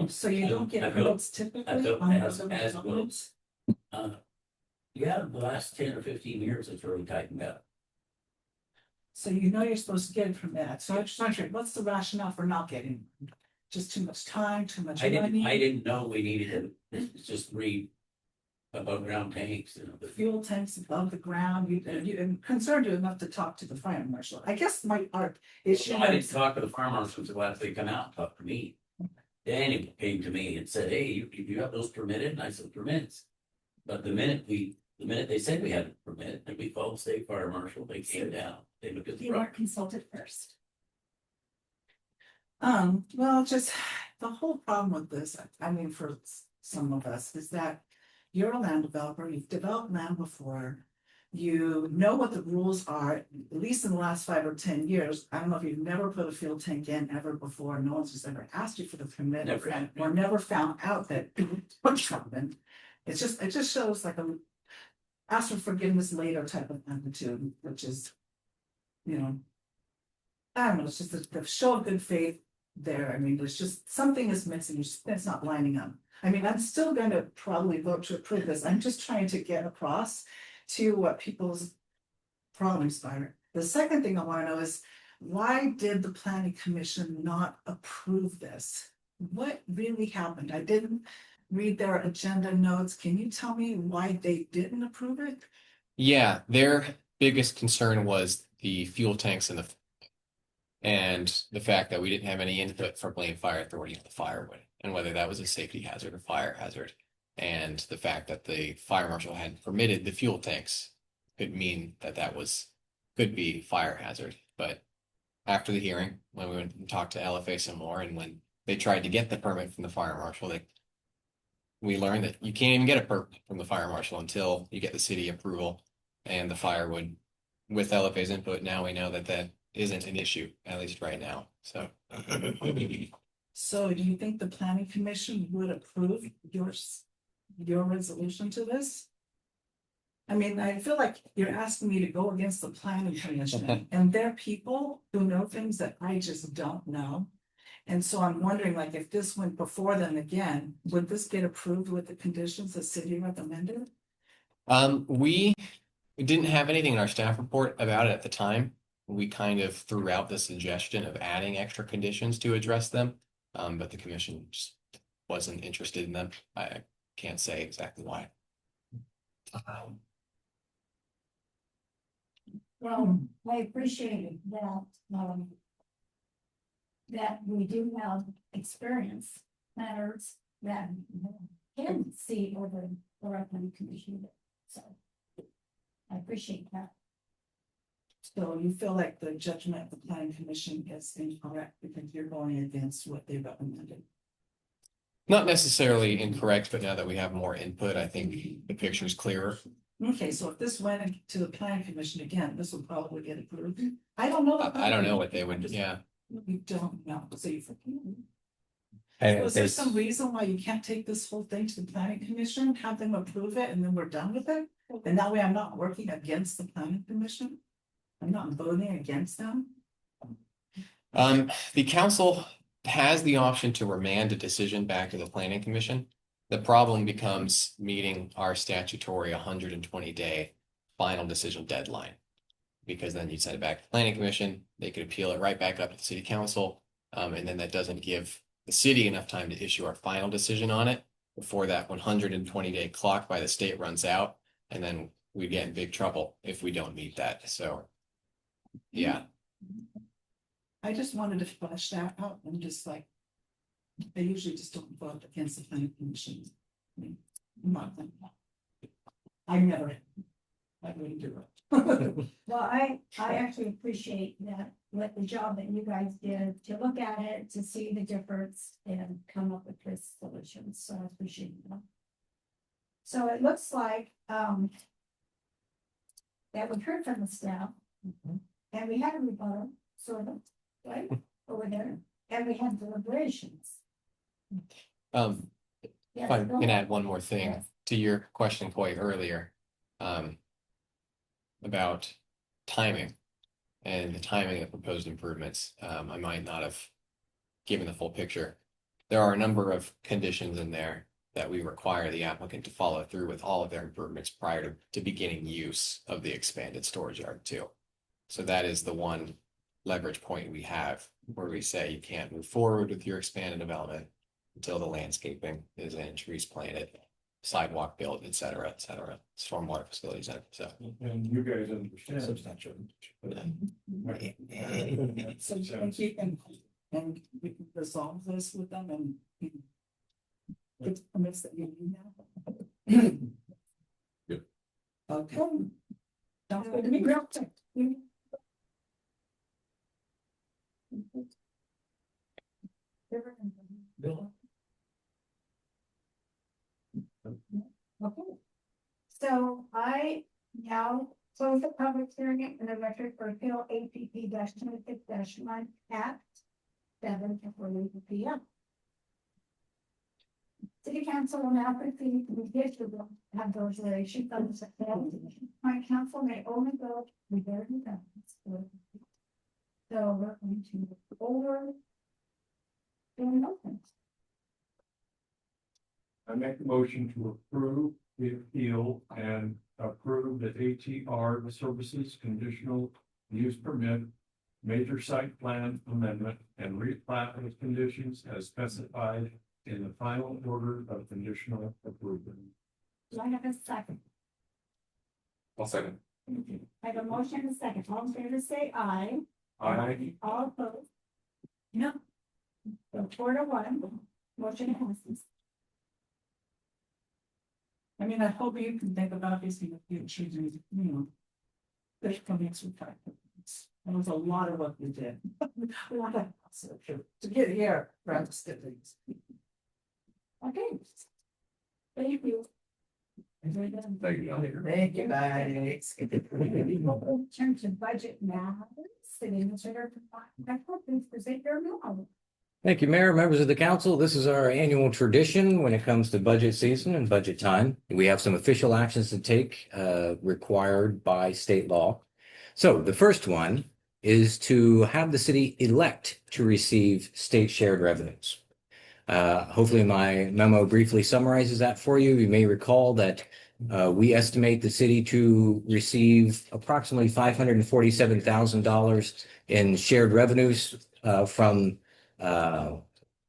So you don't get permits typically built on as those built. developments? Yeah, the last 10 or 15 years, it's really tightened up. So you know you're supposed to get a permit. So I'm just wondering, what's the rationale for not getting? Just too much time, too much I money? didn't know we needed to just read above ground tanks, you know, the Fuel tanks above the ground, you concerned you enough to talk to the fire marshal. I guess our issue. I didn't talk to the fire marshal until after they come out and talk to me. Daniel came to me and said, hey, you have those permitted? And I said, permits. But the minute they said we had a permit and we called the state fire marshal, they came down, they looked at the You weren't property. consulted first. Well, just the whole problem with this, I mean, for some of us, is that you're a land developer, you've developed land before. You know what the rules are, at least in the last 5 or 10 years. I don't know if you've never put a fuel tank in ever before. No one's just ever asked you for the permit Never. or never found out that what's happened. It just shows like a ask for forgiveness later type of attitude, which is, you know, I don't know, it's just the show of good faith there. I mean, there's just something is missing. It's not lining up. I mean, I'm still going to probably vote to approve this. I'm just trying to get across to what people's problems are. The second thing I want to know is, why did the planning commission not approve this? What really happened? I didn't read their agenda notes. Can you tell me why they didn't approve it? Yeah, their biggest concern was the fuel tanks and the fact that we didn't have any input from Blaine Fire Authority on the firewood and whether that was a safety hazard or fire hazard. And the fact that the fire marshal hadn't permitted the fuel tanks could mean that could be fire hazard. But after the hearing, when we went and talked to LFA some more, and when they tried to get the permit from the fire marshal, we learned that you can't even get a permit from the fire marshal until you get the city approval and the firewood. With LFA's input, now we know that isn't an issue, at least right now. So. So do you think the planning commission would approve your resolution to this? I mean, I feel like you're asking me to go against the planning commission and they're people who know things that I just don't know. And so I'm wondering, like, if this went before them again, would this get approved with the conditions the city recommended? We didn't have anything in our staff report about it at the time. We kind of threw out the suggestion of adding extra conditions to address them. But the commission just wasn't interested in them. I can't say exactly why. Well, I appreciate that, that we do have experience matters that can see over the planning commission. So I appreciate that. So you feel like the judgment of the planning commission is incorrect because you're going against what they recommended? Not necessarily incorrect, but now that we have more input, I think the picture is clearer. Okay, so if this went to the planning commission again, this will probably get approved. I don't know. I don't know what they would, yeah. You don't know, so you forget. And Was there they- some reason why you can't take this whole thing to the planning commission, have them approve it, and then we're done with it? And that way I'm not working against the planning commission? I'm not voting against them? The council has the option to remand a decision back to the planning commission. The problem becomes meeting our statutory 120-day final decision deadline. Because then you send it back to the planning commission, they could appeal it right back up to the city council. And then that doesn't give the city enough time to issue our final decision on it before that 120-day clock by the state runs out. And then we get in big trouble if we don't meet that. So, yeah. I just wanted to flesh that out and just like. They usually just don't vote against the planning commission. I mean, I'm not like that. I never. I wouldn't do it. Well, I actually appreciate that, what the job that you guys did to look at it, to see the difference and come up with this solution, so I appreciate that. So it looks like, that we heard from the staff, and we had a rebuttal, sort of, right, over there, and we had deliberations. If I can add one more thing to your question quite earlier, about timing and the timing of proposed improvements. I might not have given the full picture. There are a number of conditions in there that we require the applicant to follow through with all of their improvements prior to beginning use of the expanded storage yard too. So that is the one leverage point we have where we say you can't move forward with your expanded development until the landscaping is in, trees planted, sidewalk built, et cetera, stormwater facilities. So. And you guys understand. Substantial. So thank you, and we can resolve this with them and. Get the permits that you need now. Yep. Okay. Sounds good to me. Real quick, Okay. So I now close the public hearing in the record for appeal APP 26-1 at 7:40 p.m. City Council will now proceed to the issue of consideration of the successful. My council may only go regarding governance. So we're going to move over. Doing nothing. I make a motion to approve the appeal and approve the ATR services conditional use permit, major site plan amendment, and replat with conditions as specified in the final order of conditional approval. Do I have a second? I'll second. I have a motion and a second. All in favor, say aye. Aye. All opposed? No. So 4-1, motion passes. I mean, I hope you can think about this in the future, you know. There's coming some time. There was a lot of what we did. A lot of to get here, around the things. Okay. Thank you. Thank you. Thank you, guys. In terms of budget matters, city administrator, please present your memo. Thank you, Mayor, members of the council. This is our annual tradition when it comes to budget season and budget time. We have some official actions to take required by state law. So the first one is to have the city elect to receive state shared revenues. Hopefully my memo briefly summarizes that for you. You may recall that we estimate the city to receive approximately $547,000 in shared revenues from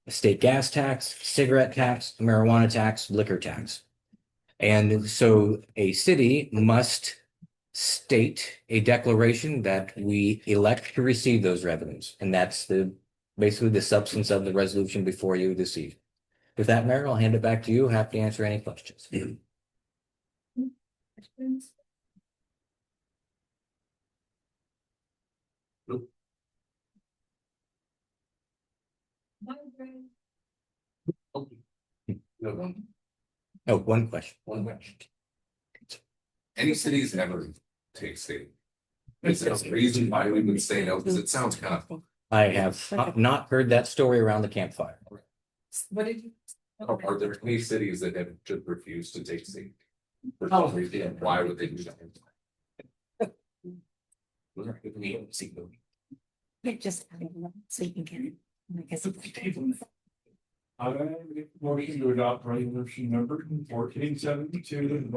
state gas tax, cigarette tax, marijuana tax, liquor tax. And so a city must state a declaration that we elect to receive those revenues. And that's basically the substance of the resolution before you this evening. With that, Mayor, I'll hand it back to you. Happy to answer any questions. Questions? No, one, Oh, one question. one question. Any cities ever take state? Is there a reason why we would say no? Because it sounds kind of, I have not heard that story around the campfire. What did you? are there any cities that have just refused to take state? For some reason, why would they do that? Just so you can get it. I guess I make a motion to adopt resolution number 1472,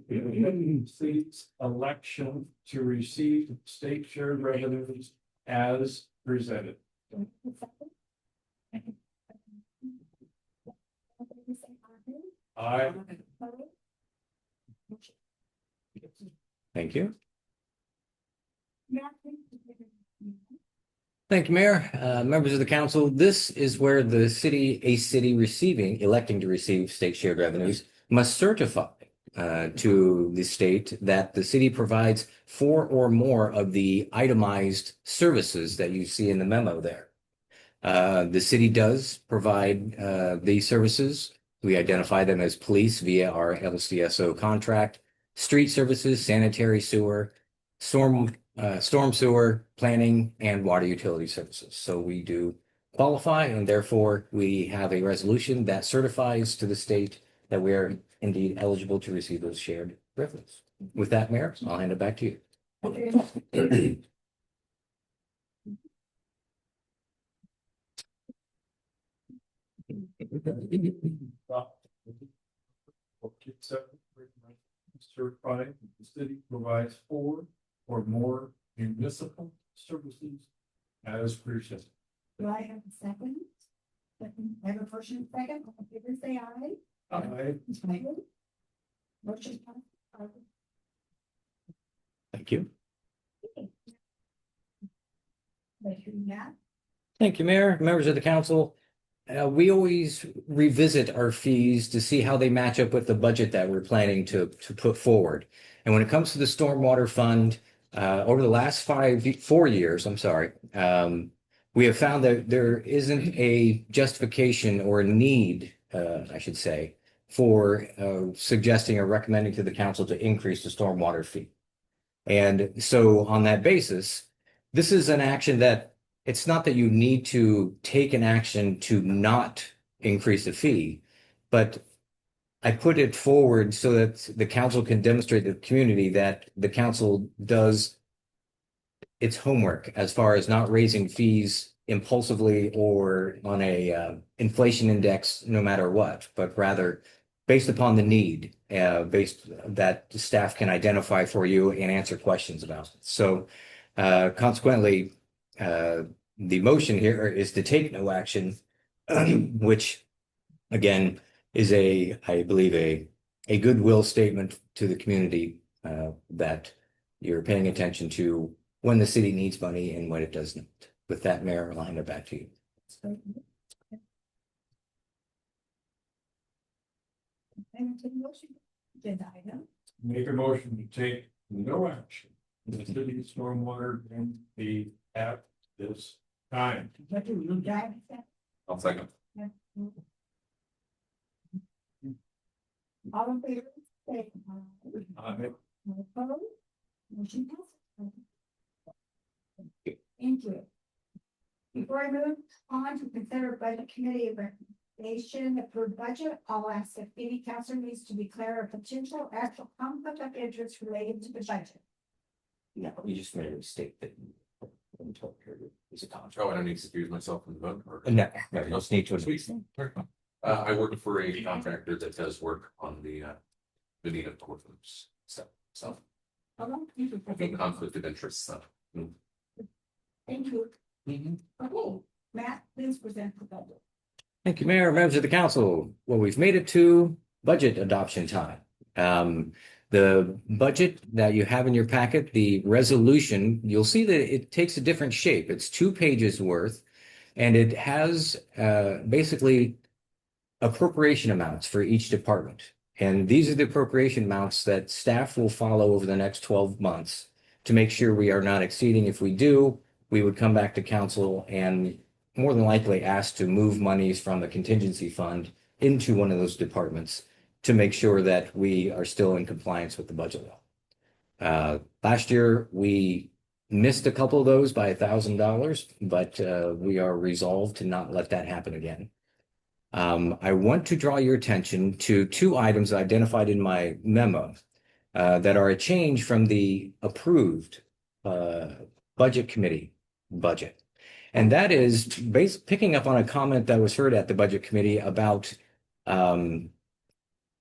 the state's election to receive state share revenues as presented. I. Thank you. Thank you, Mayor. Members of the council, this is where a city electing to receive state shared revenues must certify to the state that the city provides 4 or more of the itemized services that you see in the memo there. The city does provide these services. We identify them as police via our LCSO contract, street services, sanitary sewer, storm sewer, planning, and water utility services. So we do qualify, and therefore we have a resolution that certifies to the state that we are indeed eligible to receive those shared revenues. With that, Mayor, I'll hand it back to you. Certifying that the city provides 4 or more municipal services as presented. Do I have a second? Second, I have a first and second, all in favor say aye. Aye. Motion passed. Thank you. Thank you, Matt. Thank you, Mayor, members of the council. We always revisit our fees to see how they match up with the budget that we're planning to put forward. And when it comes to the stormwater fund, over the last 4 years, we have found that there isn't a justification or a need, I should say, for suggesting or recommending to the council to increase the stormwater fee. And so on that basis, this is an action that it's not that you need to take an action to not increase the fee, but I put it forward so that the council can demonstrate to the community that the council does its homework as far as not raising fees impulsively or on a inflation index, no matter what, but rather based upon the need, based that the staff can identify for you and answer questions about it. So consequently, the motion here is to take no action, which again is I believe a goodwill statement to the community that you're paying attention to when the city needs money and when it doesn't. With that, Mayor, I'll hand it back to you. Make a motion to take no action. The city stormwater and the at this time. I'll second. All in favor say Aye. Opposed? Motion passes. Thank you. Before I move on to consider budget committee recommendation approved budget, I'll ask if any council needs to declare a potential actual conflict of interest related to the budget. No, you just made a mistake that until period is a contract. Oh, I don't need to excuse myself from the vote. Or- No, you just need to. Sweet. I work for a contractor that does work on the Benita courtrooms stuff. So I think conflict of interest stuff. Thank you. Okay, Matt, please present the budget. Thank you, Mayor, members of the council. Well, we've made it to budget adoption time. The budget that you have in your packet, the resolution, you'll see that it takes a different shape. It's 2 pages worth, and it has basically appropriation amounts for each department. And these are the appropriation amounts that staff will follow over the next 12 months to make sure we are not exceeding. If we do, we would come back to council and more than likely ask to move monies from the contingency fund into one of those departments to make sure that we are still in compliance with the budget law. Last year, we missed a couple of those by $1,000, but we are resolved to not let that happen again. I want to draw your attention to two items identified in my memo that are a change from the approved budget committee budget. And that is picking up on a comment that was heard at the budget committee about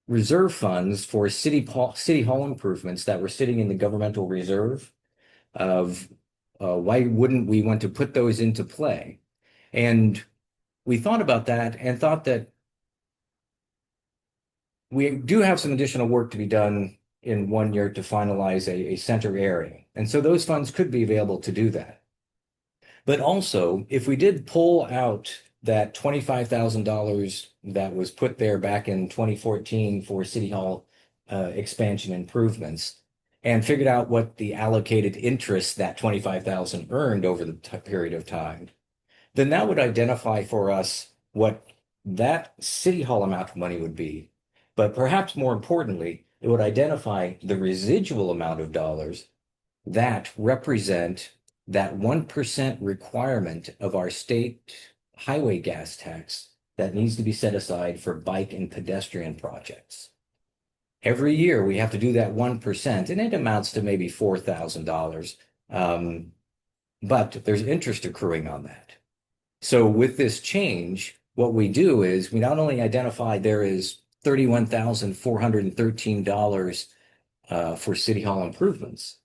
reserve funds for city hall improvements that were sitting in the governmental reserve of why wouldn't we want to put those into play? And we thought about that and thought that we do have some additional work to be done in 1 year to finalize a center area. And so those funds could be available to do that. But also, if we did pull out that $25,000 that was put there back in 2014 for City Hall expansion improvements and figured out what the allocated interest that 25,000 earned over the period of time, then that would identify for us what that City Hall amount of money would be. But perhaps more importantly, it would identify the residual amount of dollars that represent that 1% requirement of our state highway gas tax that needs to be set aside for bike and pedestrian projects. Every year we have to do that 1%, and it amounts to maybe $4,000. But there's interest accruing on that. So with this change, what we do is we not only identify there is $31,413 for City Hall improvements,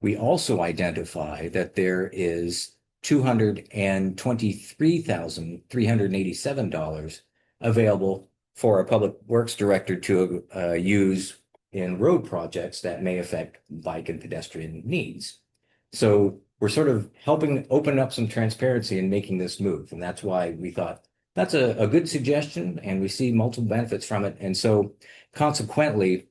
we also identify that there is $223,387 available for a public works director to use in road projects that may affect bike and pedestrian needs. So we're sort of helping open up some transparency in making this move. And that's why we thought that's a good suggestion, and we see multiple benefits from it. And so consequently,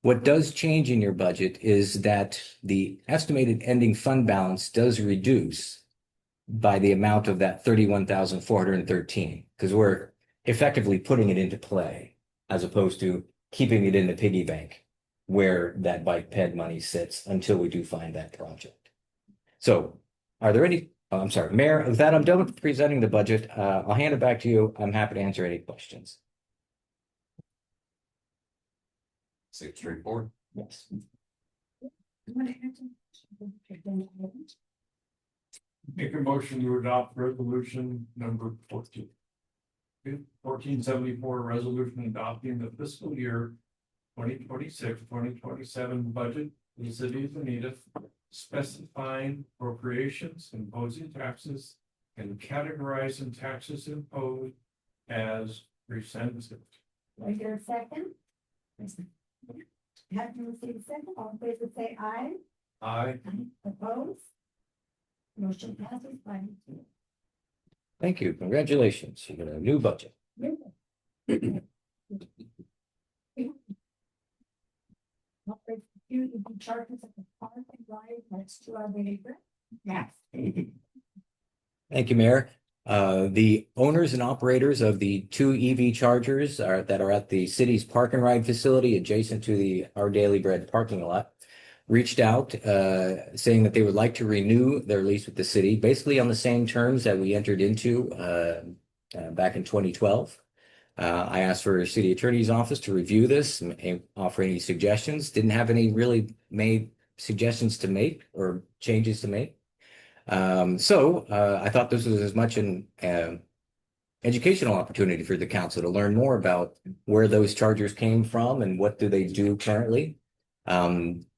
what does change in your budget is that the estimated ending fund balance does reduce by the amount of that 31,413, because we're effectively putting it into play as opposed to keeping it in the piggy bank where that bike ped money sits until we do find that project. So are there any, I'm sorry, Mayor, with that, I'm done with presenting the budget. I'll hand it back to you. I'm happy to answer any questions. Seems straightforward. Yes. Make a motion to adopt resolution number 1474, resolution adopting the fiscal year 2026-2027 budget for the city of Veneta, specifying appropriations, imposing taxes, and categorizing taxes imposed as presented. Is there a second? Have you received a second? All in favor say aye. Aye. Opposed? Motion passes 5-2. Thank you. Congratulations. You got a new budget. You charges at the park and ride next to our neighbor. Yes. Thank you, Mayor. The owners and operators of the 2 EV chargers that are at the city's park and ride facility adjacent to the Our Daily Bread parking lot reached out saying that they would like to renew their lease with the city, basically on the same terms that we entered into back in 2012. I asked for city attorney's office to review this and offer any suggestions. Didn't have any really made suggestions to make or changes to make. So I thought this was as much an educational opportunity for the council to learn more about where those chargers came from and what do they do currently.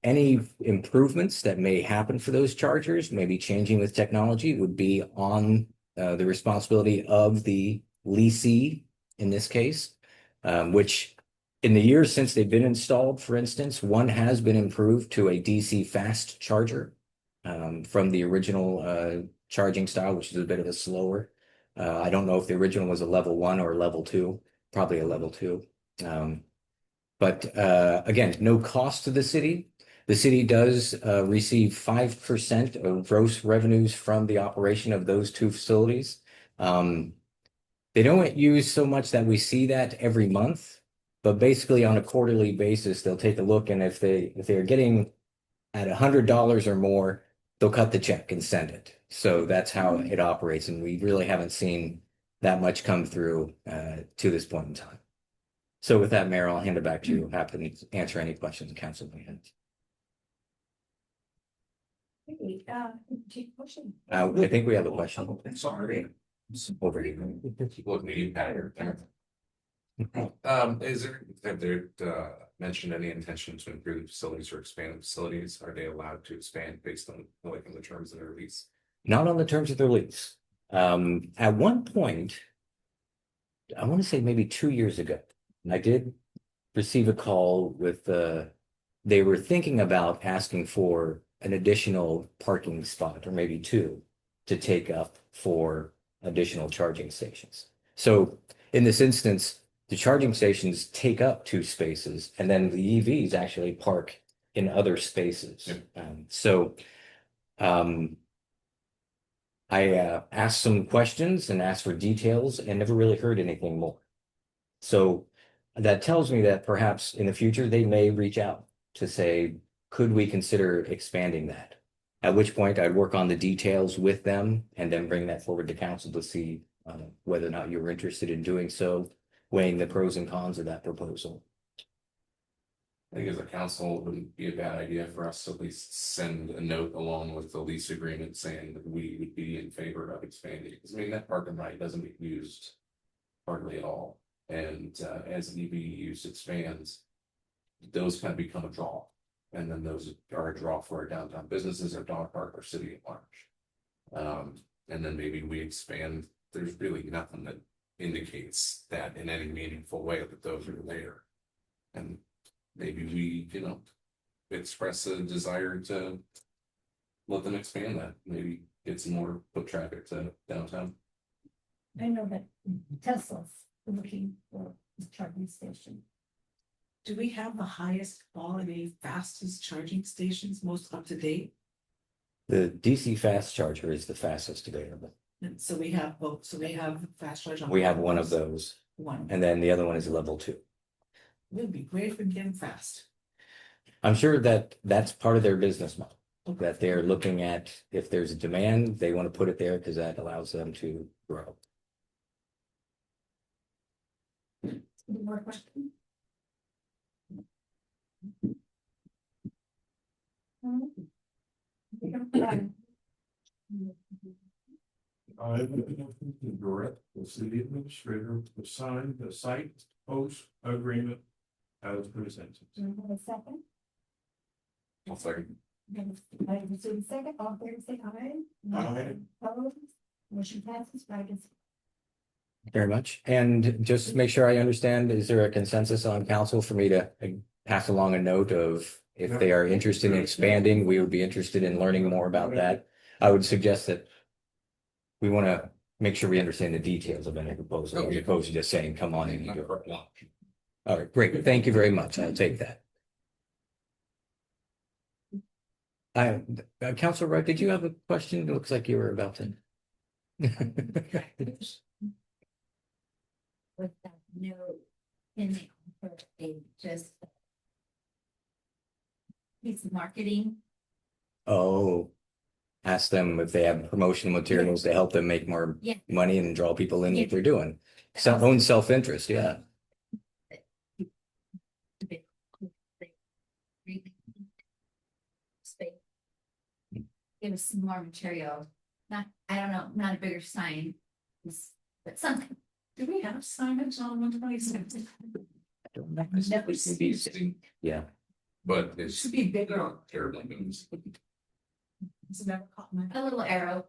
Any improvements that may happen for those chargers, maybe changing with technology, would be on the responsibility of the leasee in this case, which in the years since they've been installed, for instance, one has been improved to a DC fast charger from the original charging style, which is a bit of a slower. I don't know if the original was a level 1 or level 2, probably a level 2. But again, no cost to the city. The city does receive 5% of gross revenues from the operation of those 2 facilities. They don't use so much that we see that every month, but basically on a quarterly basis, they'll take a look, and if they're getting at $100 or more, they'll cut the check and send it. So that's how it operates, and we really haven't seen that much come through to this point in time. So with that, Mayor, I'll hand it back to you. Happy to answer any questions the council may have. Okay, take question. I think we have a question Sorry. over here. Look, me, Pat. Is there, have they mentioned any intention to improve the facilities or expand the facilities? Are they allowed to expand based on like on the terms of their lease? Not on the terms of their lease. At one point, I want to say maybe 2 years ago, I did receive a call with they were thinking about asking for an additional parking spot or maybe two to take up for additional charging stations. So in this instance, the charging stations take up 2 spaces and then the EVs actually park in other spaces. I asked some questions and asked for details and never really heard anything more. So that tells me that perhaps in the future, they may reach out to say, could we consider expanding that? At which point I'd work on the details with them and then bring that forward to council to see whether or not you were interested in doing so, weighing the pros and cons of that proposal. I think as a council, it wouldn't be a bad idea for us to at least send a note along with the lease agreement saying that we would be in favor of expanding. Because I mean, that parking right doesn't get used hardly at all. And as EV use expands, those kind of become a draw. And then those are a draw for our downtown businesses, our dog park, our city at large. And then maybe we expand. There's really nothing that indicates that in any meaningful way that those are there. And maybe we, express a desire to let them expand that, maybe get some more foot traffic to downtown. I know that Tesla's looking for a charging station. Do we have the highest quality, fastest charging stations, most up to date? The DC fast charger is the fastest available. And so we have both, so we have fast charge on. We have one of those, One, and then the other one is level 2. it would be great if we get them fast. I'm sure that that's part of their business model, that they're looking at if there's a demand, they want to put it there because that allows them to grow. Any more questions? I direct the city administrator to sign the site host agreement as presented. Do you have a second? I'll second. I have a second, all fair say aye. Aye. Opposed, motion passes by consent. Very much. And just to make sure I understand, is there a consensus on council for me to pass along a note of if they are interested in expanding, we would be interested in learning more about that? I would suggest that we want to make sure we understand the details of any proposal, as opposed to just saying, come on in and do it. All right, great. Thank you very much. I'll take that. Councilor Wright, did you have a question? It looks like you were about to. With that note in the offer, they just piece of marketing. Oh, ask them if they have promotional materials to help them make more Yeah. money and draw people in Yeah. what they're doing. Own self-interest, yeah. Give us some more material, I don't know, not a bigger sign, but something. Do we have signage on 126? Never seen. Yeah. But It it's should be bigger. terribly news. It's never caught my. A little arrow.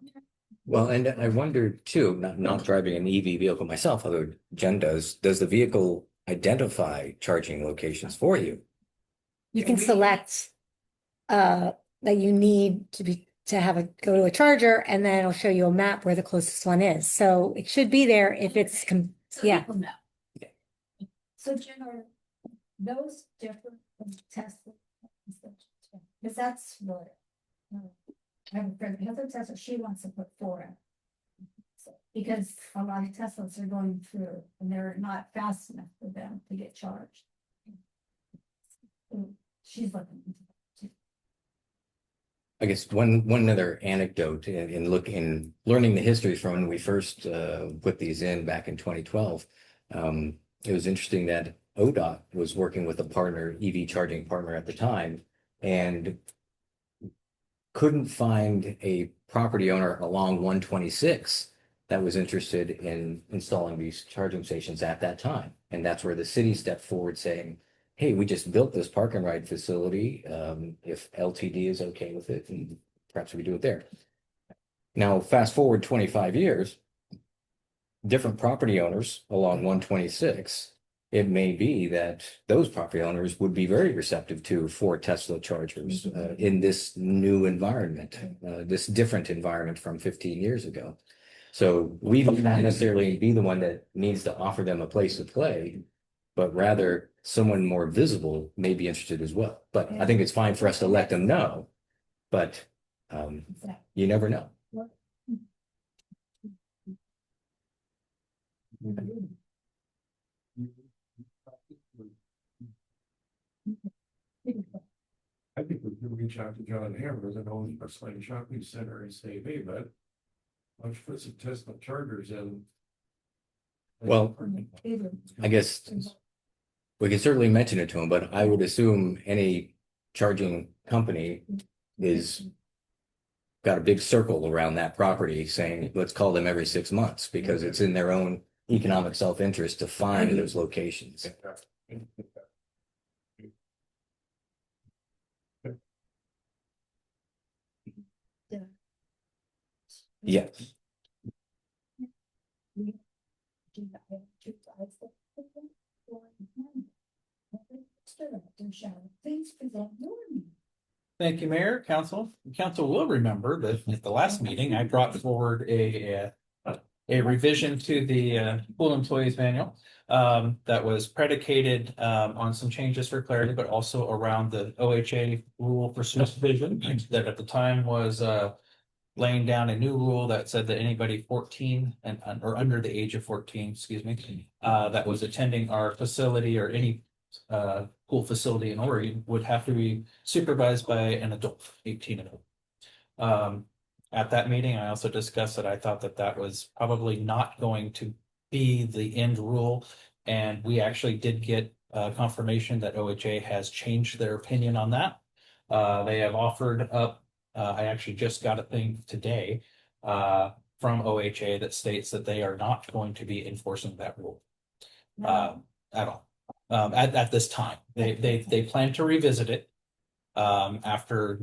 Well, and I wonder too, not driving an EV vehicle myself, although Jen does the vehicle identify charging locations for you? You can select that you need to have go to a charger, and then it'll show you a map where the closest one is. So it should be there if it's, So yeah. people know. So Jen, are those different from Tesla? Because that's what. I have a friend who has a Tesla, she wants to put 4 in. So Because a lot of Teslas are going through and they're not fast enough for them to get charged. So she's looking into that too. I guess one other anecdote in learning the history from when we first put these in back in 2012. It was interesting that ODOT was working with a partner, EV charging partner at the time, and couldn't find a property owner along 126 that was interested in installing these charging stations at that time. And that's where the city stepped forward saying, hey, we just built this park and ride facility. If LTD is okay with it, and perhaps we do it there. Now, fast forward 25 years, different property owners along 126, it may be that those property owners would be very receptive to 4 Tesla chargers in this new environment, this different environment from 15 years ago. So we don't necessarily be the one that needs to offer them a place to play, but rather someone more visible may be interested as well. But I think it's fine for us to let them know, but you never know. I think we could reach out to John Hammer, that owns a Slane Shopping Center, and say, hey, bud, why don't you put some Tesla chargers in? Well, I guess we can certainly mention it to him, but I would assume any charging company is got a big circle around that property saying, let's call them every 6 months, because it's in their own economic self-interest to find those locations. Yes. Please present your meeting. Thank you, Mayor, Council. Council will remember that at the last meeting, I brought forward a revision to the pool employees manual that was predicated on some changes for clarity, but also around the OHA rule for supervision that at the time was laying down a new rule that said that anybody 14 or under the age of 14, excuse me, that was attending our facility or any pool facility in Oregon would have to be supervised by an adult, 18 and older. At that meeting, I also discussed that I thought that that was probably not going to be the end rule. And we actually did get confirmation that OHA has changed their opinion on that. They have offered up, I actually just got a thing today from OHA that states that they are not going to be enforcing that rule at all. At this time, they plan to revisit it after.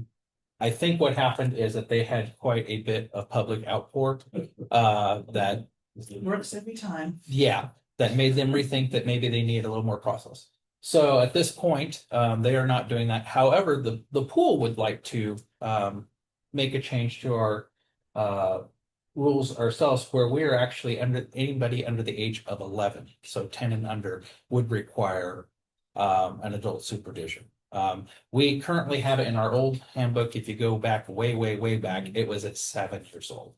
I think what happened is that they had quite a bit of public outpour that Works every time. yeah, that made them rethink that maybe they need a little more process. So at this point, they are not doing that. However, the pool would like to make a change to our rules ourselves, where we are actually anybody under the age of 11, so 10 and under would require an adult supervision. We currently have it in our old handbook. If you go back way back, it was at 7 years old.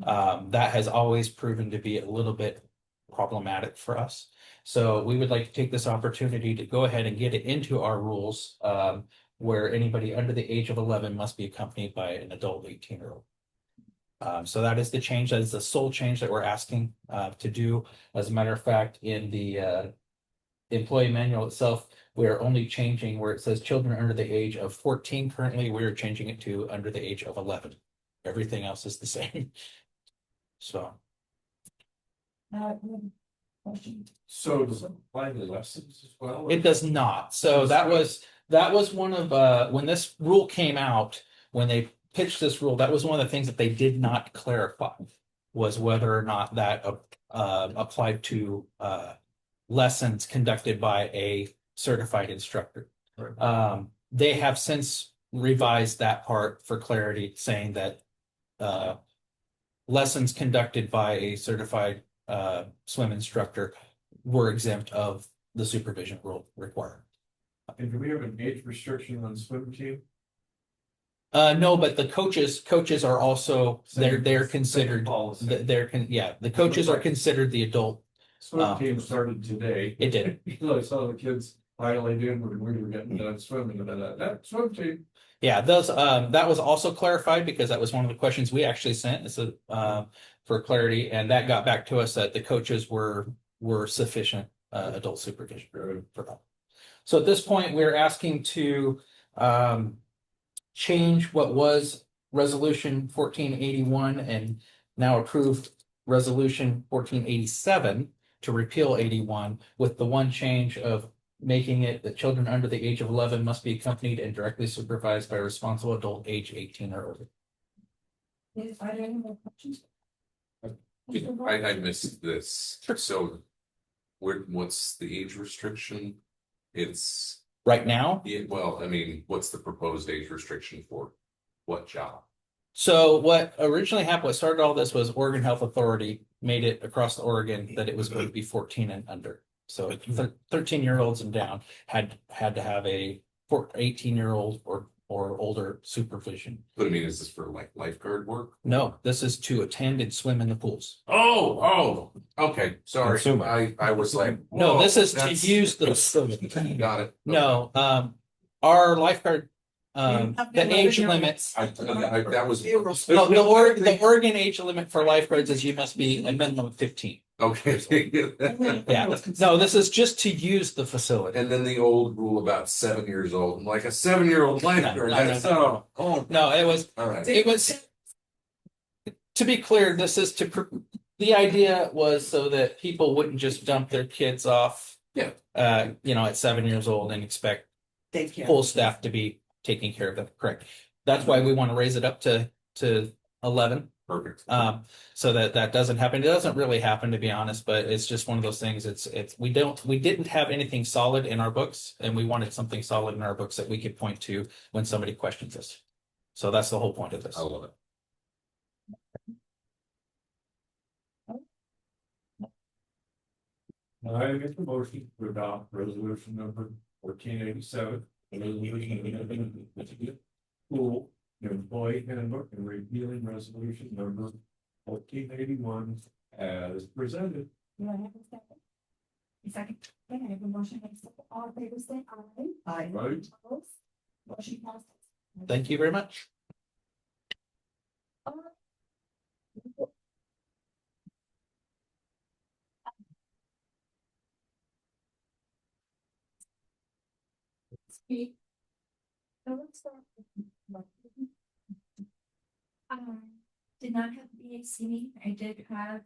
That has always proven to be a little bit problematic for us. So we would like to take this opportunity to go ahead and get it into our rules, where anybody under the age of 11 must be accompanied by an adult 18-year-old. So that is the change. That is the sole change that we're asking to do. As a matter of fact, in the employee manual itself, we are only changing where it says children under the age of 14. Currently, we are changing it to under the age of 11. Everything else is the same. So. So does it apply to lessons as well? It does not. So that was one of when this rule came out, when they pitched this rule, that was one of the things that they did not clarify, was whether or not that applied to lessons conducted by a certified instructor. Right. They have since revised that part for clarity, saying that lessons conducted by a certified swim instructor were exempt of the supervision rule requirement. And do we have an age restriction on swim team? No, but the coaches are also, they're Same considered, policy. the coaches are considered the adult. Swim team started today. It did. I saw the kids finally doing when we were getting done swimming, and then that swim team. Yeah, those, that was also clarified because that was one of the questions we actually sent, so, for clarity, and that got back to us that the coaches were sufficient, adult supervision for that. So at this point, we're asking to, change what was resolution 1481 and now approved resolution 1487 to repeal 81 with the one change of making it that children under the age of 11 must be accompanied and directly supervised by a responsible adult age 18 or older. Are there any more questions? I missed this. So what's the age restriction? It's, Right now, yeah, well, I mean, what's the proposed age restriction for what job? so what originally happened, what started all this was Oregon Health Authority made it across the Oregon that it was going to be 14 and under. So 13-year-olds and down had to have a 18-year-old or older supervision. But I mean, is this for like lifeguard work? No, this is to attend and swim in the pools. Oh, okay, sorry. Consumer. I was like, No, whoa, this is to that's- use the facility. Got it. No, our lifeguard, have the been age living limits. That was. No, the Oregon age limit for lifeguards is you must be a minimum of 15. Okay. Yeah, no, this is just to use the facility. And then the old rule about 7 years old, like a 7-year-old lifeguard. No, That's no, oh, No, it was, all right. it was, to be clear, this is the idea was so that people wouldn't just dump their kids off. Yeah. At 7 years old and expect Thank you. full staff to be taking care of them, correct? That's why we want to raise it up to 11. Perfect. So that doesn't happen. It doesn't really happen, to be honest, but it's just one of those things. We didn't have anything solid in our books, and we wanted something solid in our books that we could point to when somebody questions us. So that's the whole point of this. I love it. I make the motion to adopt resolution number 1487. School employee handbook and repealing resolution number 1481 as presented. Do I have a second? A second. Okay, I have a motion and a second. All in favor, say aye. Aye. Right? Opposed? Motion passes. Thank you very much. Speak. So let's start with- Did not have the BAC meeting. I did have,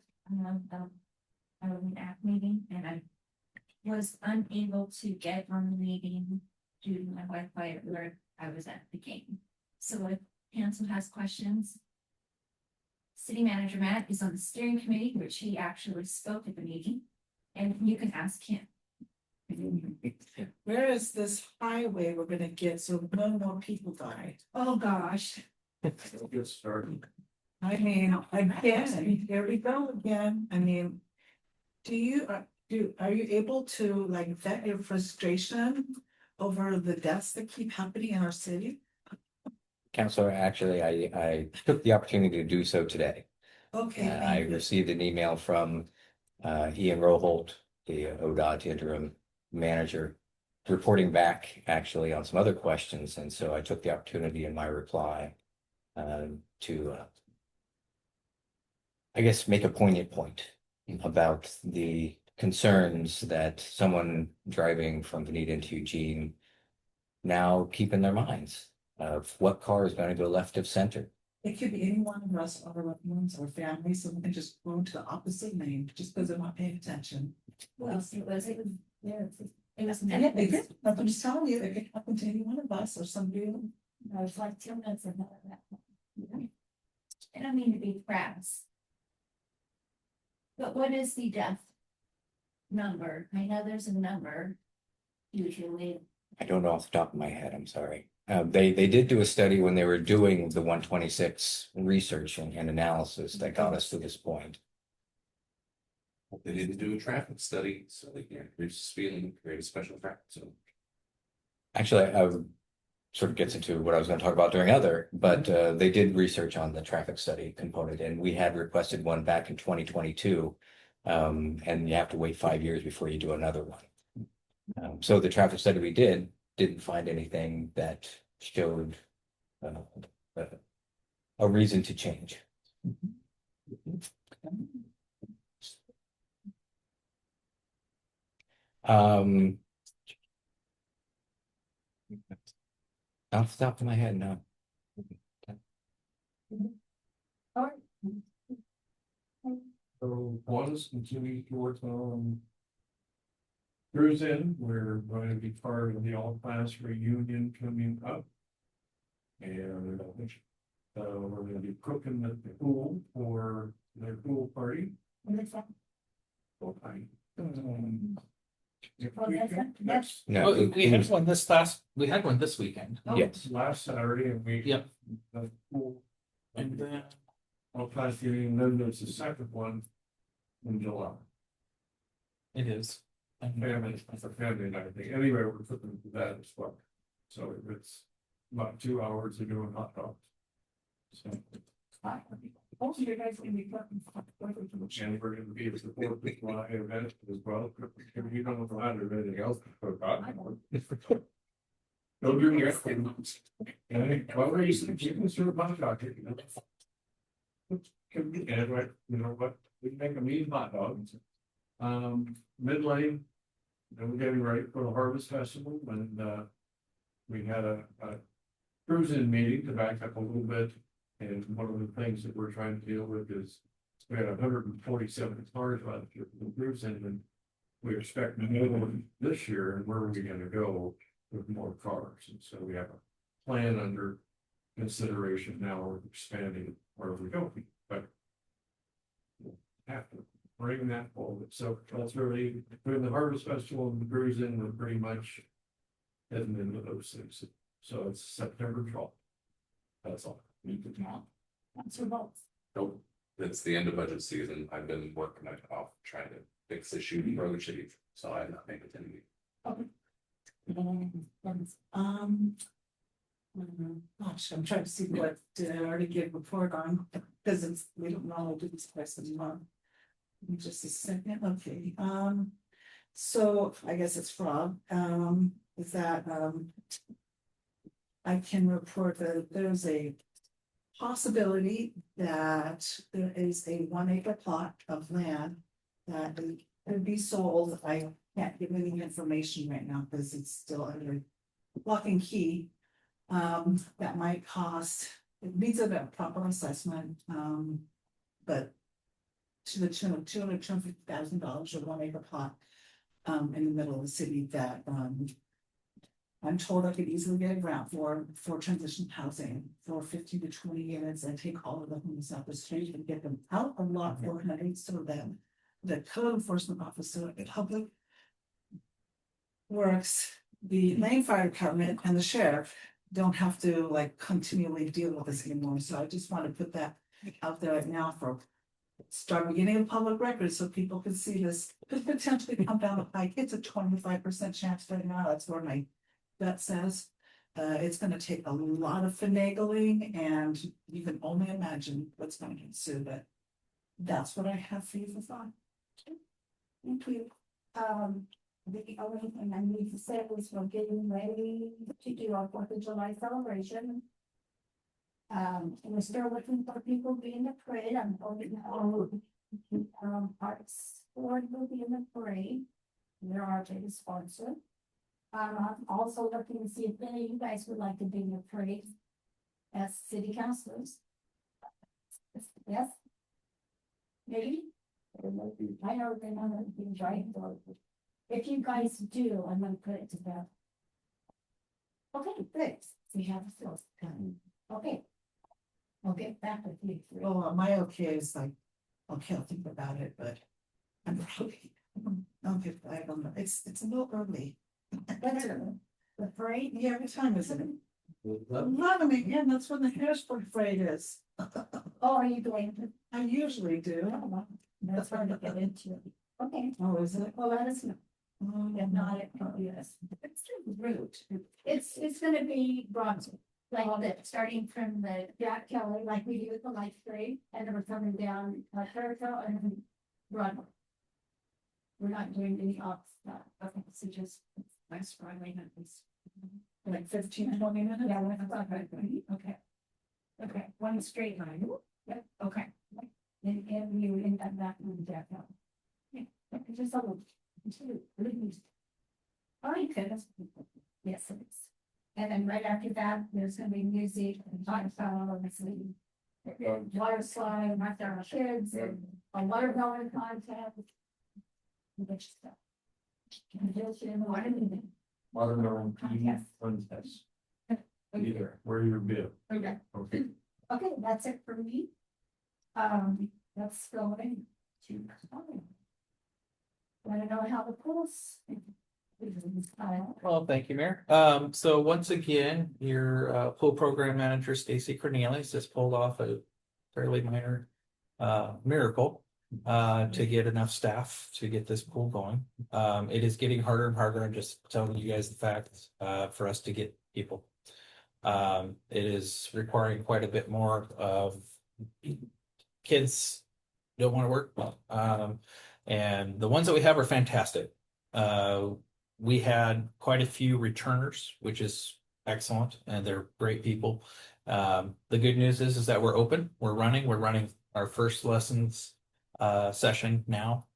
an app meeting and I was unable to get on the meeting due to my Wi-Fi where I was at the game. So if council has questions, city manager Matt is on the steering committee, which he actually spoke at the meeting, and you can ask him. Where is this highway we're gonna get so no more people die? Oh, gosh. We'll get started. I mean, again, here we go again. I mean, are you able to like vet your frustration over the deaths that keep happening in our city? Counselor, actually, I took the opportunity to do so today. Okay. I thank you. received an email from Ian Roholt, the ODOT interim manager, reporting back actually on some other questions. And so I took the opportunity in my reply to, I guess, make a poignant point about the concerns that someone driving from Veneta to Eugene now keep in their minds of what car is going to go left of center. It could be any one of us, our loved ones or families, so we can just go to the opposite lane just because they're not paying attention. Well, it was, yeah, it was. Yeah, they did. I'm just telling you, it could happen to any one of us or somebody. I was like 2 minutes ahead of that. I don't mean to be crass. But what is the death number? I know there's a number usually. I don't know off the top of my head, I'm sorry. They did do a study when they were doing the 126 research and analysis that got us to this point. They didn't do a traffic study, so they can't reduce speeding, create a special traffic zone. Actually, sort of gets into what I was going to talk about during other, but they did research on the traffic study component, and we had requested one back in 2022. And you have to wait 5 years before you do another one. So the traffic study we didn't find anything that showed a reason to change. Off the top of my head, no. All right. So one is continuing towards cruise in, we're going to be part of the all class reunion coming up. And we're gonna be cooking at the pool for their pool party. And it's like, Okay. well, that's, No, Oh, we had one we had one this weekend. oh, yes. Last Saturday and we. Yep. The pool. And then All class reunion, then there's the second one in July. it is. Family, it's a family night thing. Anyway, we're cooking for that as well. So it's about 2 hours of doing hot dogs. So. most of you guys can be cooking. And we're gonna be at the Fourth of July event as well. If you don't know how to do anything else, cook hot dogs. Don't do anything. Well, we're used to keeping sort of hot dog. Anyway, you know what, we can make a mean hot dogs. Mid-Lane. And we're getting ready for the Harvest Festival and we had a cruise-in meeting to back up a little bit. And one of the things that we're trying to deal with is we had 147 cars last year for the cruise-in and we expect more this year. And where are we gonna go with more cars? And so we have a plan under consideration now. We're expanding where we go, but we'll have to bring that forward. So that's really, during the Harvest Festival and the cruise-in, we're pretty much heading into those things. So it's September 12th. That's all. That's your votes. Nope, it's the end of budget season. I've been working it off trying to fix the shooting road chief, so I'm not making it any. Gosh, I'm trying to see what did I already give report on, because it's, we don't normally do this twice a month. Give me just a second, okay, so I guess it's fraud, is that, I can report that there's a possibility that there is a 1 acre plot of land that could be sold. I can't give any information right now because it's still under lock and key. That might cost, it needs a proper assessment, but to the tune of $250,000 or 1 acre plot in the middle of the city that I'm told I could easily get a grant for transition housing for 15 to 20 units and take all of the homes out the street and get them out of lot 400 so that the code enforcement officer at Public Works, the Maine Fire Department and the sheriff don't have to like continually deal with this anymore. So I just want to put that out there right now for start beginning of public records so people can see this could potentially come down the pike. It's a 25% chance right now. That's where my gut says. It's going to take a lot of finagling and you can only imagine what's going to ensue, but that's what I have for you for thought. Thank you. The only thing I need to say is we're getting ready to do our 4th of July celebration. We're still looking for people to be in the parade. I'm hoping Parks Board will be in the parade. They're our biggest sponsor. I'm also looking to see if any of you guys would like to be in the parade as city councilors. Yes? Maybe? I know they're not gonna be right, but if you guys do, I'm gonna put it to bed. Okay, thanks. We have a floor. Okay. I'll get back with you. Well, my okay is like, okay, I'll think about it, but I'm probably, okay, I don't know, it's a little early. That's the parade. Yeah, what time is it? 11 again, that's when the Harrisburg parade is. Oh, are you going to? I usually do. That's hard to get into. Okay. Oh, is it? Well, let us know. Yeah, not at, oh, yes, it's the route. It's gonna be Bronson, like that, starting from the Jack Kelly, like we do with the light trade, and then we're coming down, Jericho and then Broadway. We're not doing any off stuff, okay, so just, nice Broadway, that is. Like 15, 20 minutes? Yeah, okay. Okay, one straight line, yep, okay. And you end up back in Jack Kelly. Yeah, just a little. Yes, it is. And then right after that, there's gonna be music and obviously. Water slide, my kids, and a watermelon contest. A bunch of stuff. And just in the watermelon. Watermelon Yes. contest. Either, where you bid. Okay. Okay. Okay, that's it for me. Let's go in to. Want to know how the pools? Well, thank you, Mayor. So once again, your pool program manager, Stacy Cornelius, has pulled off a fairly minor miracle to get enough staff to get this pool going. It is getting harder and harder. I'm just telling you guys the facts for us to get people. It is requiring quite a bit more of kids don't want to work. And the ones that we have are fantastic. We had quite a few returners, which is excellent, and they're great people. The good news is that we're open, we're running our first lessons session now.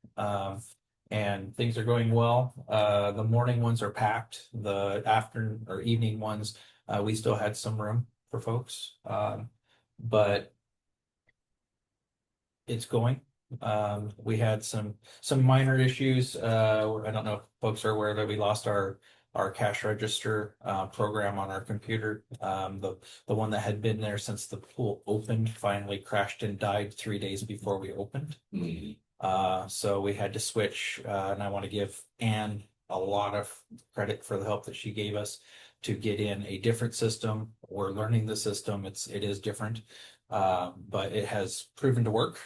And things are going well. The morning ones are packed. The afternoon or evening ones, we still had some room for folks. But it's going. We had some minor issues. I don't know if folks are aware that we lost our cash register program on our computer. The one that had been there since the pool opened finally crashed and died 3 days before we opened. So we had to switch, and I want to give Anne a lot of credit for the help that she gave us to get in a different system. We're learning the system. It is different, but it has proven to work.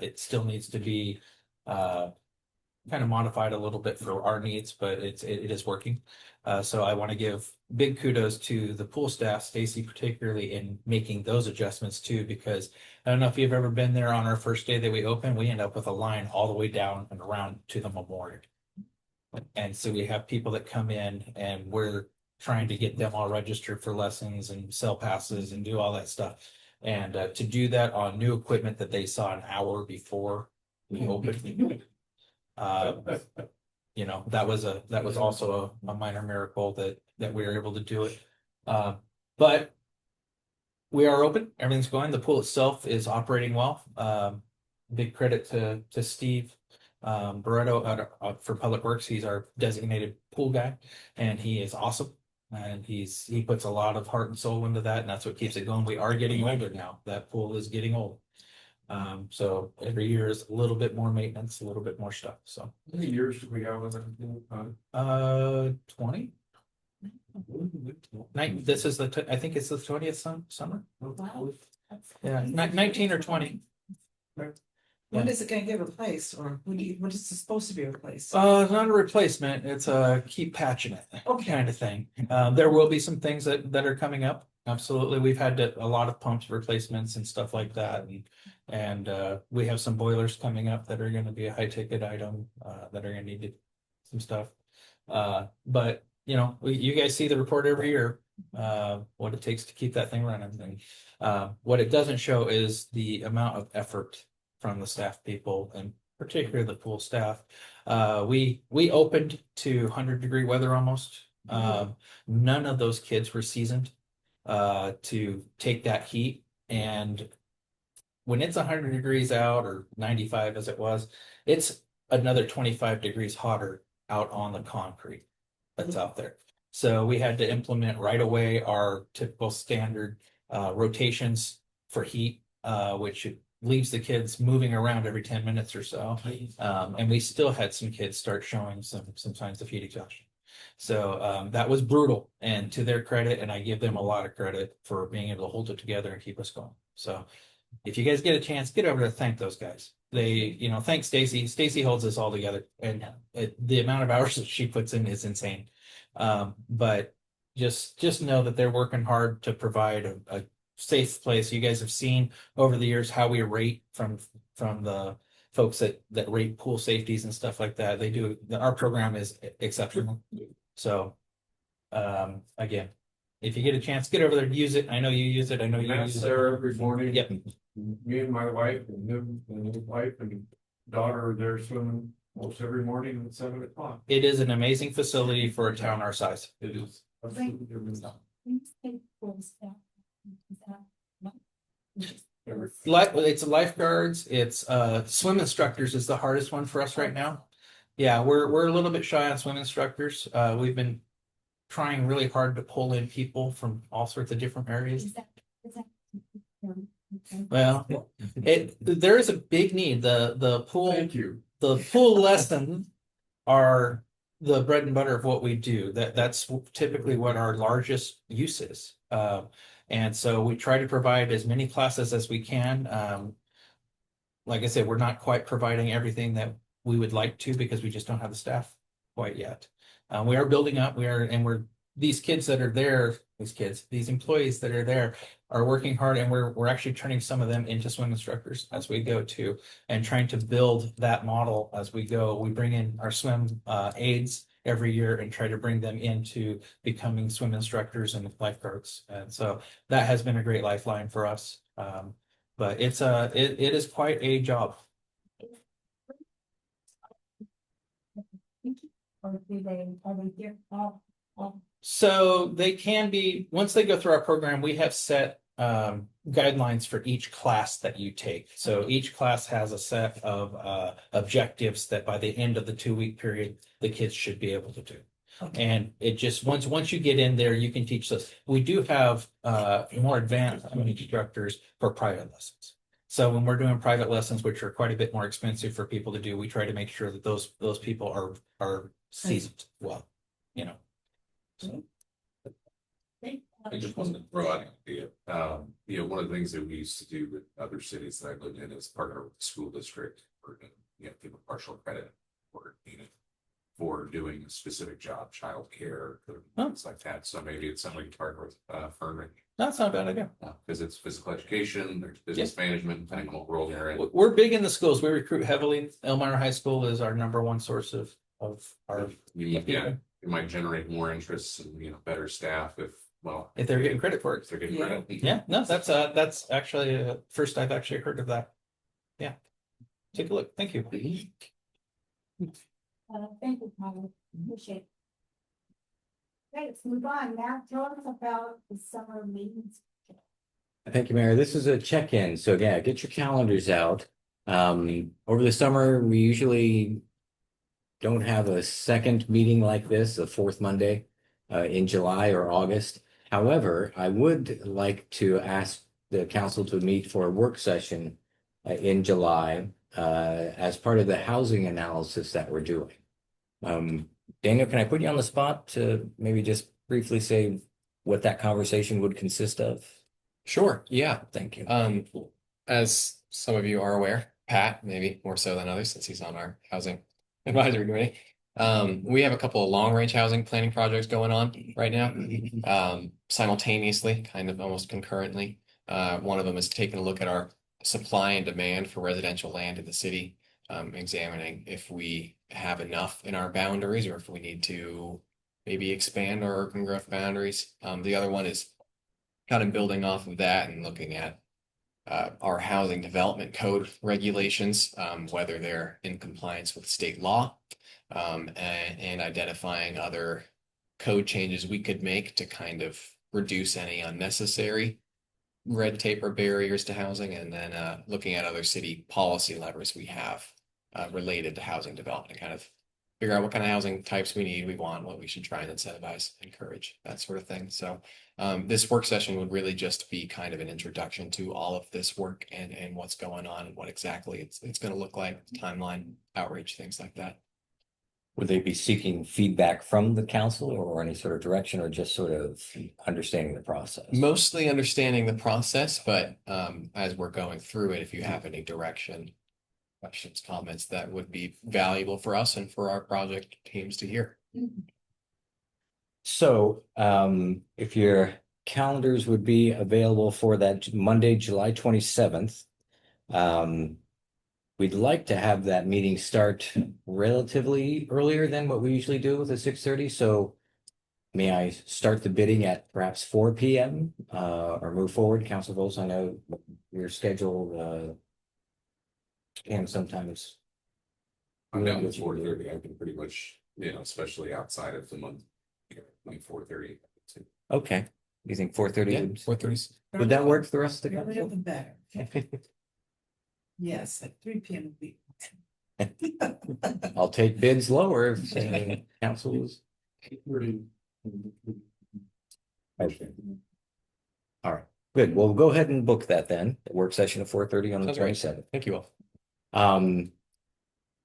It still needs to be kind of modified a little bit for our needs, but it is working. So I want to give big kudos to the pool staff, Stacy particularly, in making those adjustments too, because I don't know if you've ever been there on our first day that we opened, we end up with a line all the way down and around to the memorial. And so we have people that come in and we're trying to get them all registered for lessons and sell passes and do all that stuff. And to do that on new equipment that they saw an hour before we opened, you know, that was also a minor miracle that we were able to do it. But we are open. Everything's going. The pool itself is operating well. Big credit to Steve Barreto for Public Works. He's our designated pool guy, and he is awesome. And he puts a lot of heart and soul into that, and that's what keeps it going. We are getting older now. That pool is getting old. So every year is a little bit more maintenance, a little bit more stuff. So How many years do we have with it? 20. This is I think it's the 20th summer. Wow. Yeah, 19 or 20. When is it gonna get replaced, or when is it supposed to be replaced? Not a replacement. It's a keep patching it kind of thing. There will be some things that are coming up. Absolutely. We've had a lot of pumps replacements and stuff like that. And we have some boilers coming up that are going to be a high ticket item that are going to need some stuff. But you know, you guys see the report every year, what it takes to keep that thing running. And what it doesn't show is the amount of effort from the staff people, and particularly the pool staff. We opened to 100-degree weather almost. None of those kids were seasoned to take that heat. And when it's 100 degrees out, or 95 as it was, it's another 25 degrees hotter out on the concrete that's out there. So we had to implement right away our typical standard rotations for heat, which leaves the kids moving around every 10 minutes or so. And we still had some kids start showing some signs of heat exhaustion. So that was brutal, and to their credit, and I give them a lot of credit for being able to hold it together and keep us going. So if you guys get a chance, get over to thank those guys. They, you know, thank Stacy. Stacy holds us all together, and the amount of hours that she puts in is insane. But just know that they're working hard to provide a safe place. You guys have seen over the years how we rate from the folks that rate pool safeties and stuff like that. They do, our program is exceptional. So again, if you get a chance, get over there, use it. I know you use it. I know you Matt's use there it. every morning. Yep. Me and my wife and him and his wife and daughter are there swimming most every morning at 7 o'clock. It is an amazing facility for a town our size. It is. absolutely amazing. It's lifeguards, it's swim instructors is the hardest one for us right now. Yeah, we're a little bit shy on swim instructors. We've been trying really hard to pull in people from all sorts of different areas. Well, there is a big need. The pool, Thank you. the pool lessons are the bread and butter of what we do. That's typically what our largest use is. And so we try to provide as many classes as we can. Like I said, we're not quite providing everything that we would like to because we just don't have the staff quite yet. We are building up. These kids that are there, these employees that are there are working hard, and we're actually turning some of them into swim instructors as we go too, and trying to build that model as we go. We bring in our swim aides every year and try to bring them into becoming swim instructors and lifeguards. And so that has been a great lifeline for us. But it is quite a job. So they can be, once they go through our program, we have set guidelines for each class that you take. So each class has a set of objectives that by the end of the 2-week period, the kids should be able to do. Okay. And it just, once you get in there, you can teach this. We do have more advanced instructors for private lessons. So when we're doing private lessons, which are quite a bit more expensive for people to do, we try to make sure that those people are seasoned well, you know. So. I just wanted to throw out an idea. One of the things that we used to do with other cities that I lived in is partner with the school district or give a partial credit for doing a specific job, childcare, things like that. So maybe it's something to partner with Furman. That's not a bad idea. Because it's physical education, there's business management, depending on what role you're in. We're big in the schools. We recruit heavily. Elmira High School is our #1 source of our. You might generate more interest and better staff if they're getting credit for it. If they're getting credit. Yeah, no, that's actually first I've actually heard of that. Yeah, take a look. Thank you. Thank you, Paul. Appreciate it. Okay, let's move on. Now tell us about the summer meetings. Thank you, Mayor. This is a check-in. So yeah, get your calendars out. Over the summer, we usually don't have a second meeting like this, a fourth Monday in July or August. However, I would like to ask the council to meet for a work session in July as part of the housing analysis that we're doing. Daniel, can I put you on the spot to maybe just briefly say what that conversation would consist of? Sure. Yeah. Thank you. As some of you are aware, Pat, maybe more so than others since he's on our housing advisory committee. We have a couple of long-range housing planning projects going on right now, simultaneously, kind of almost concurrently. One of them is taking a look at our supply and demand for residential land in the city, examining if we have enough in our boundaries or if we need to maybe expand our urban growth boundaries. The other one is kind of building off of that and looking at our housing development code regulations, whether they're in compliance with state law, and identifying other code changes we could make to kind of reduce any unnecessary red tape or barriers to housing, and then looking at other city policy levers we have related to housing development and kind of figure out what kind of housing types we want, what we should try and incentivize, encourage, that sort of thing. So this work session would really just be kind of an introduction to all of this work and what's going on and what exactly it's going to look like, timeline, outreach, things like that. Would they be seeking feedback from the council or any sort of direction or just sort of understanding the process? Mostly understanding the process, but as we're going through it, if you have any direction, questions, comments, that would be valuable for us and for our project teams to hear. So, if your calendars would be available for that Monday, July 27th, we'd like to have that meeting start relatively earlier than what we usually do with the 6:30. So may I start the bidding at perhaps 4 p.m. Or move forward? Council Vols, I know your schedule can sometimes. I'm down with 4:30. I can pretty much, especially outside of the month, like 4:30. Okay, you think 4:30? Yeah, 4:30. Would that work for the rest of the Earlier council? the better. Yes, at 3 p.m. would be. I'll take bids lower if council is. Okay. All right, good. Well, we'll go ahead and book that then. The work session at 4:30 on the Sounds great. 27th. Thank you all.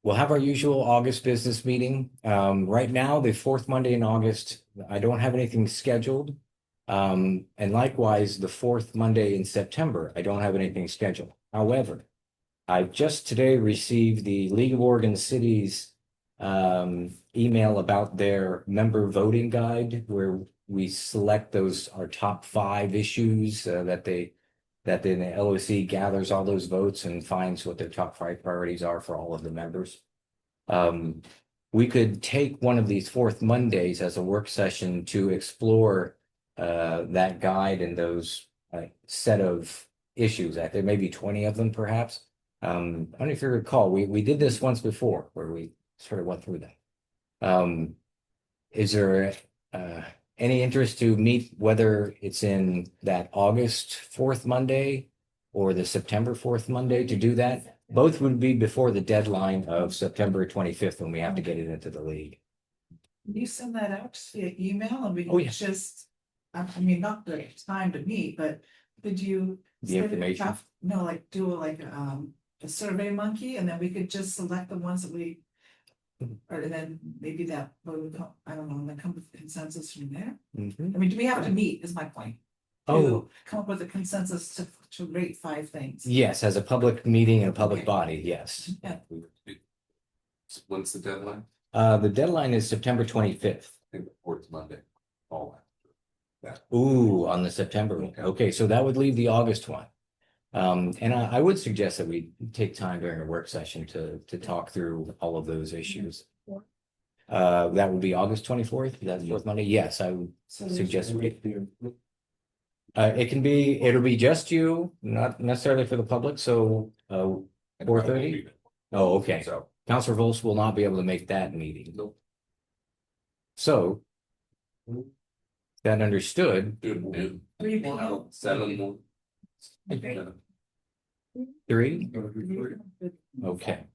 We'll have our usual August business meeting. Right now, the fourth Monday in August, I don't have anything scheduled. And likewise, the fourth Monday in September, I don't have anything scheduled. However, I just today received the League of Oregon Cities email about their member voting guide, where we select those, our top 5 issues that then the LOC gathers all those votes and finds what their top 5 priorities are for all of the members. We could take one of these fourth Mondays as a work session to explore that guide and those set of issues. There may be 20 of them perhaps. I don't know if you recall, we did this once before where we sort of went through that. Is there any interest to meet, whether it's in that August 4th Monday or the September 4th Monday, to do that? Both would be before the deadline of September 25th when we have to get it into the league. Can you send that out just via email and we Oh, can yeah. just, I mean, not the time to meet, but could you? The send it information? No, like do like a Survey Monkey, and then we could just select the ones that we. Or then maybe that, I don't know, and then come with consensus from there. Mhm. I mean, do we have to meet, is my point. Oh, To come up with a consensus to rate 5 things. yes, as a public meeting and a public body, yes. Yeah. When's the deadline? The deadline is September 25th. I think the fourth Monday. All that. Ooh, on the September one. Okay, so that would leave the August one. And I would suggest that we take time during a work session to talk through all of those issues. That would be August 24th, that's the fourth Monday. Yes, I would suggest it'll be just you, not necessarily for the public, so 4:30? Oh, okay. So. Counselor Volz will not be able to make that meeting. Nope. So. That understood, Do it 3 p.m. 7. 3, okay.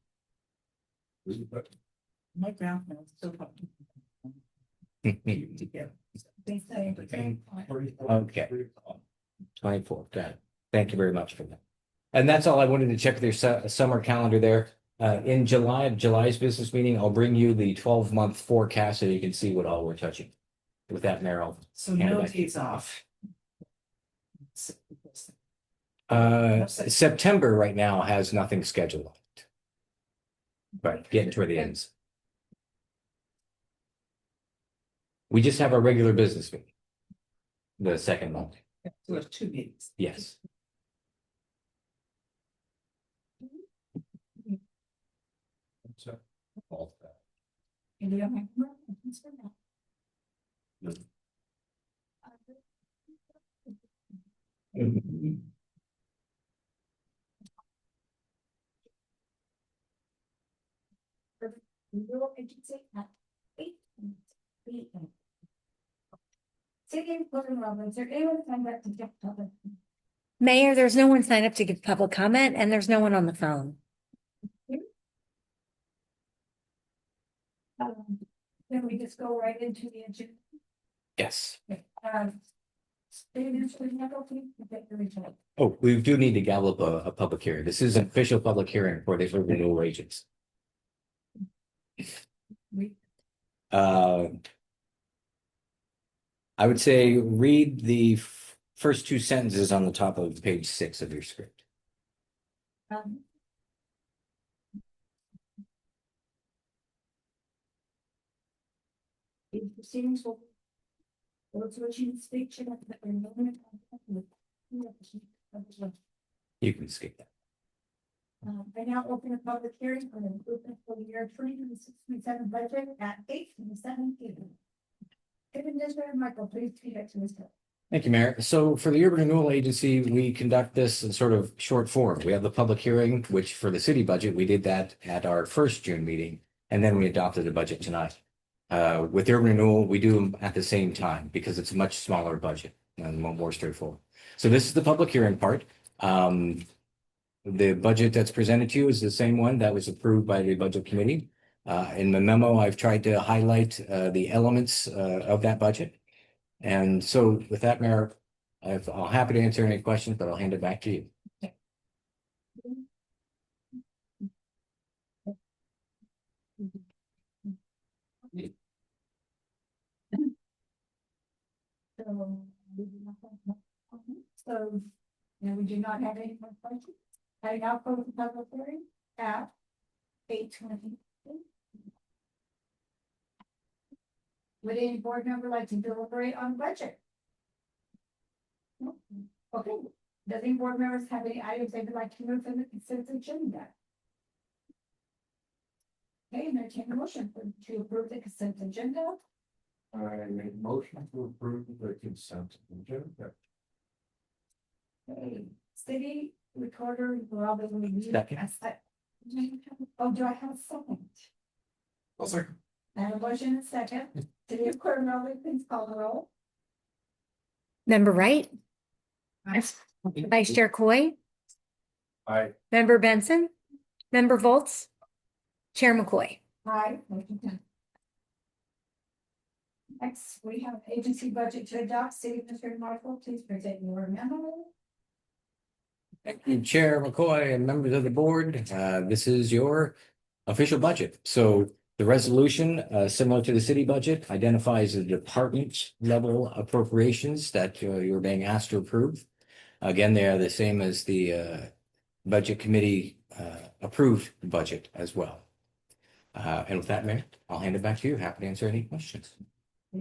My grandma is still. Okay. 24, got it. Thank you very much for that. And that's all I wanted to check their summer calendar there. In July's business meeting, I'll bring you the 12-month forecast so you can see what all we're touching. With that, Meryl. So no days off. September right now has nothing scheduled. But getting toward the ends. We just have our regular business meeting. The second month, So there's 2 meetings. yes. Rural agency at 8 p.m. City of Portland, Roberts, is there anyone signed up to give public? Mayor, there's no one signed up to give public comment and there's no one on the phone. Then we just go right into the agenda. Yes. Oh, Oh, we do need to gallop a public hearing. This is an official public hearing for the renewal agents. I would say read the first two sentences on the top of page 6 of your script. The proceedings will. Those wishing to speak should have their moment. You can skip that. I now open a public hearing on the improvement for the year 2026-27 budget at 8:27 p.m. Administrator Michael, please read it to us. Thank you, Mayor. So for the Urban Renewal Agency, we conduct this in sort of short form. We have the public hearing, which for the city budget, we did that at our first June meeting, and then we adopted the budget tonight. With Urban Renewal, we do them at the same time because it's a much smaller budget and more straightforward. So this is the public hearing part. The budget that's presented to you is the same one that was approved by the Budget Committee. In the memo, I've tried to highlight the elements of that budget. And so with that, Mayor, I'm happy to answer any questions, but I'll hand it back to you. So, and we do not have any more questions. I now close the public hearing at 8:20. Would any board member like to deliberate on budget? No? Okay, does any board members have any items they would like to move from the consent agenda? Okay, entertain a motion to approve the consent agenda. I make a motion to approve the consent agenda. Okay, city recorder, Robin, we need. Second. Oh, do I have a second? I'll second. I have a motion and a second. City recorder, Robin, please call the roll. Member Wright, Vice Chair Coy, Aye. Member Benson, Member Volts, Chair McCoy. Aye. Motion carried. Next, we have agency budget to adopt. City Administrator Marshall, please present your memo. Thank you, Chair McCoy and members of the board. This is your official budget. So the resolution, similar to the city budget, identifies the department level appropriations that you're being asked to approve. Again, they are the same as the budget committee approved budget as well. And with that, Mayor, I'll hand it back to you. Happy to answer any questions. I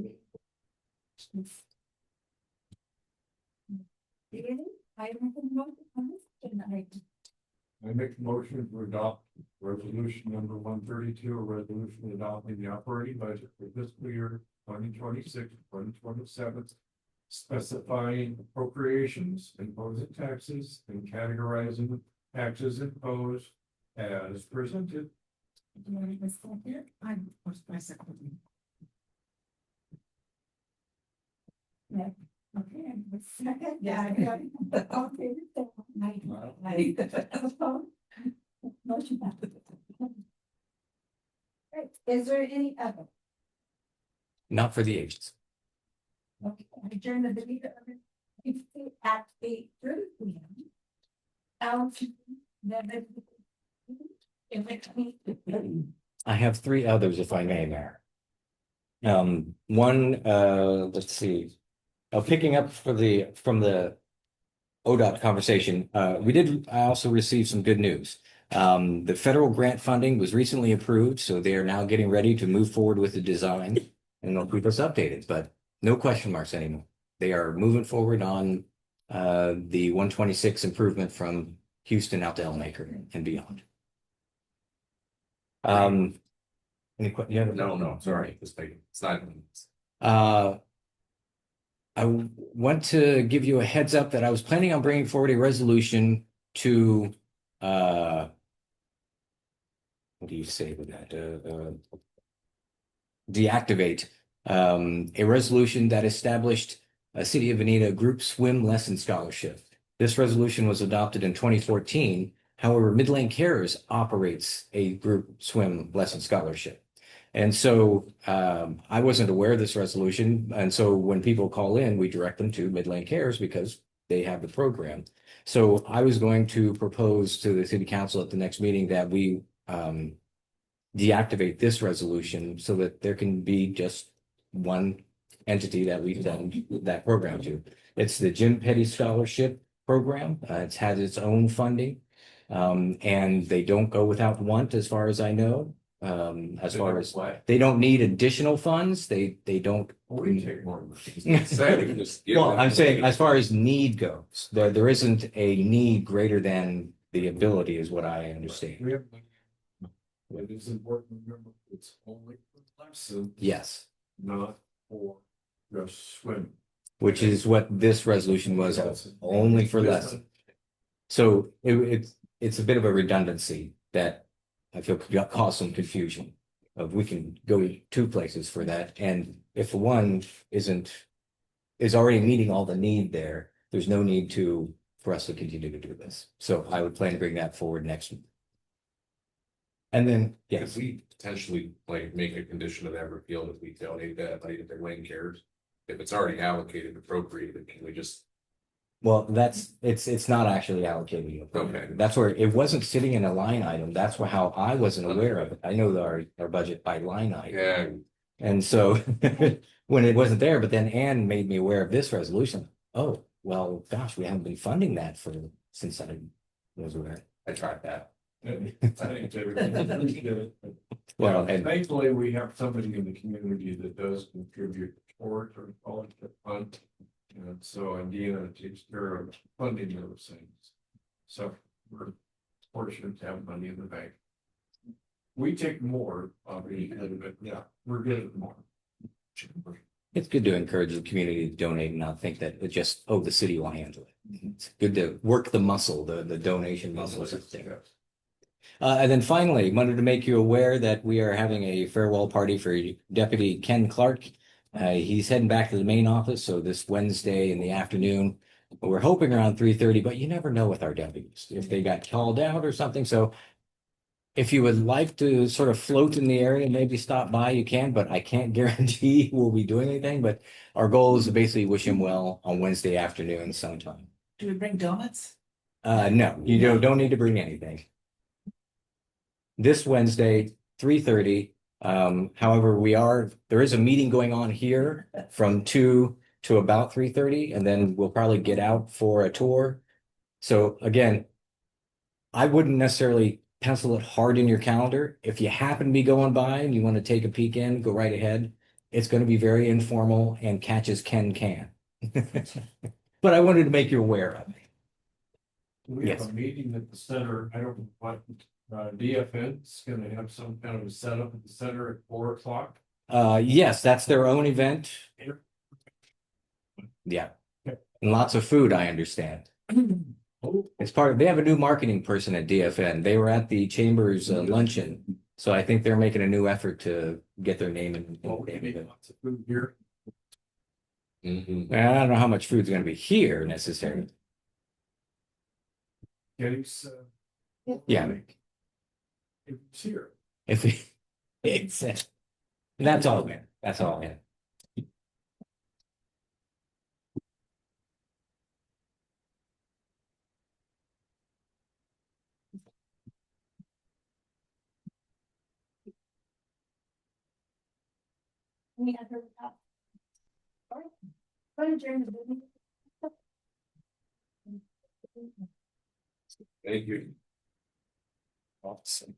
make a motion to adopt resolution number 132, a resolution adopting the operating budget for fiscal year 2026-2027, specifying appropriations, imposing taxes, and categorizing taxes imposed as presented. Yeah. Okay, second, yeah, I got it. Okay, motion passed. Right, is there any other? Not for the agents. Okay, I adjourn the meeting at 8:30 p.m. I have 3 others, if I may, Mayor. One, let's see. Picking up from the ODOT conversation, I also received some good news. The federal grant funding was recently approved, so they are now getting ready to move forward with the design, and they'll keep us updated, but no question marks anymore. They are moving forward on the 126 improvement from Houston out to Elmaker and beyond. Any questions? No, sorry, it's not. I want to give you a heads up that I was planning on bringing forward a resolution to, what do you say with that? Deactivate a resolution that established a City of Veneta group swim lesson scholarship. This resolution was adopted in 2014. However, Mid-Lane Cares operates a group swim lesson scholarship. And so I wasn't aware of this resolution. And so when people call in, we direct them to Mid-Lane Cares because they have the program. So I was going to propose to the city council at the next meeting that we deactivate this resolution so that there can be just one entity that we send that program to. It's the Jim Petty Scholarship Program. It's had its own funding. And they don't go without want, as far as I know. As far as they don't need additional funds, they don't. We take more. Well, I'm saying as far as need goes, there isn't a need greater than the ability, is what I understand. We have. It is important to remember, it's only for lessons, Yes, not for just swimming. which is what this resolution was, only for lessons. So it's a bit of a redundancy that I feel could cause some confusion. Of we can go two places for that, and if one is already meeting all the need there, there's no need for us to continue to do this. So I would plan to bring that forward next week. And then, If yes, we potentially like make a condition of that repeal that we donate that, like if Wayne cares, if it's already allocated appropriated, can we just? well, it's not actually allocated. Okay. That's where it wasn't sitting in a line item. That's how I wasn't aware of it. I know our budget by line item. Yeah, And so when it wasn't there, but then Ann made me aware of this resolution. Oh, well, gosh, we haven't been funding that since I was aware. I tried that. I think everything. Well, And and thankfully, we have somebody in the community that does contribute toward or volunteer fund. And so Indiana takes care of funding those things. So we're fortunate to have money in the bank. We take more, obviously, but yeah, we're good at more. it's good to encourage the community to donate and not think that it just, oh, the city will handle it. It's good to work the muscle, the donation muscles up there. And then finally, wanted to make you aware that we are having a farewell party for Deputy Ken Clark. He's heading back to the main office, so this Wednesday in the afternoon. We're hoping around 3:30, but you never know with our deputies if they got called out or something. So if you would like to sort of float in the area and maybe stop by, you can, but I can't guarantee we'll be doing anything. But our goal is to basically wish him well on Wednesday afternoon sometime. Do we bring donuts? No, you don't need to bring anything. This Wednesday, 3:30. However, there is a meeting going on here from 2 to about 3:30, and then we'll probably get out for a tour. So again, I wouldn't necessarily pencil it hard in your calendar. If you happen to be going by and you want to take a peek in, go right ahead. It's going to be very informal and catch as Ken can. But I wanted to make you aware of it. We have Yes. a meeting at the center. I don't know what, DFN's gonna have some kind of a setup at the center at 4:00. Yes, that's their own event. Yeah. And lots of food, I understand. Oh, They have a new marketing person at DFN. They were at the Chambers luncheon. So I think they're making a new effort to get their name in. well, we need lots of food here. mhm. I don't know how much food's gonna be here necessarily. Getty's, Yeah. it's here. If it's that's all, man. That's all, man. Any other? All right. Go to adjourn the meeting. Thank you. Awesome.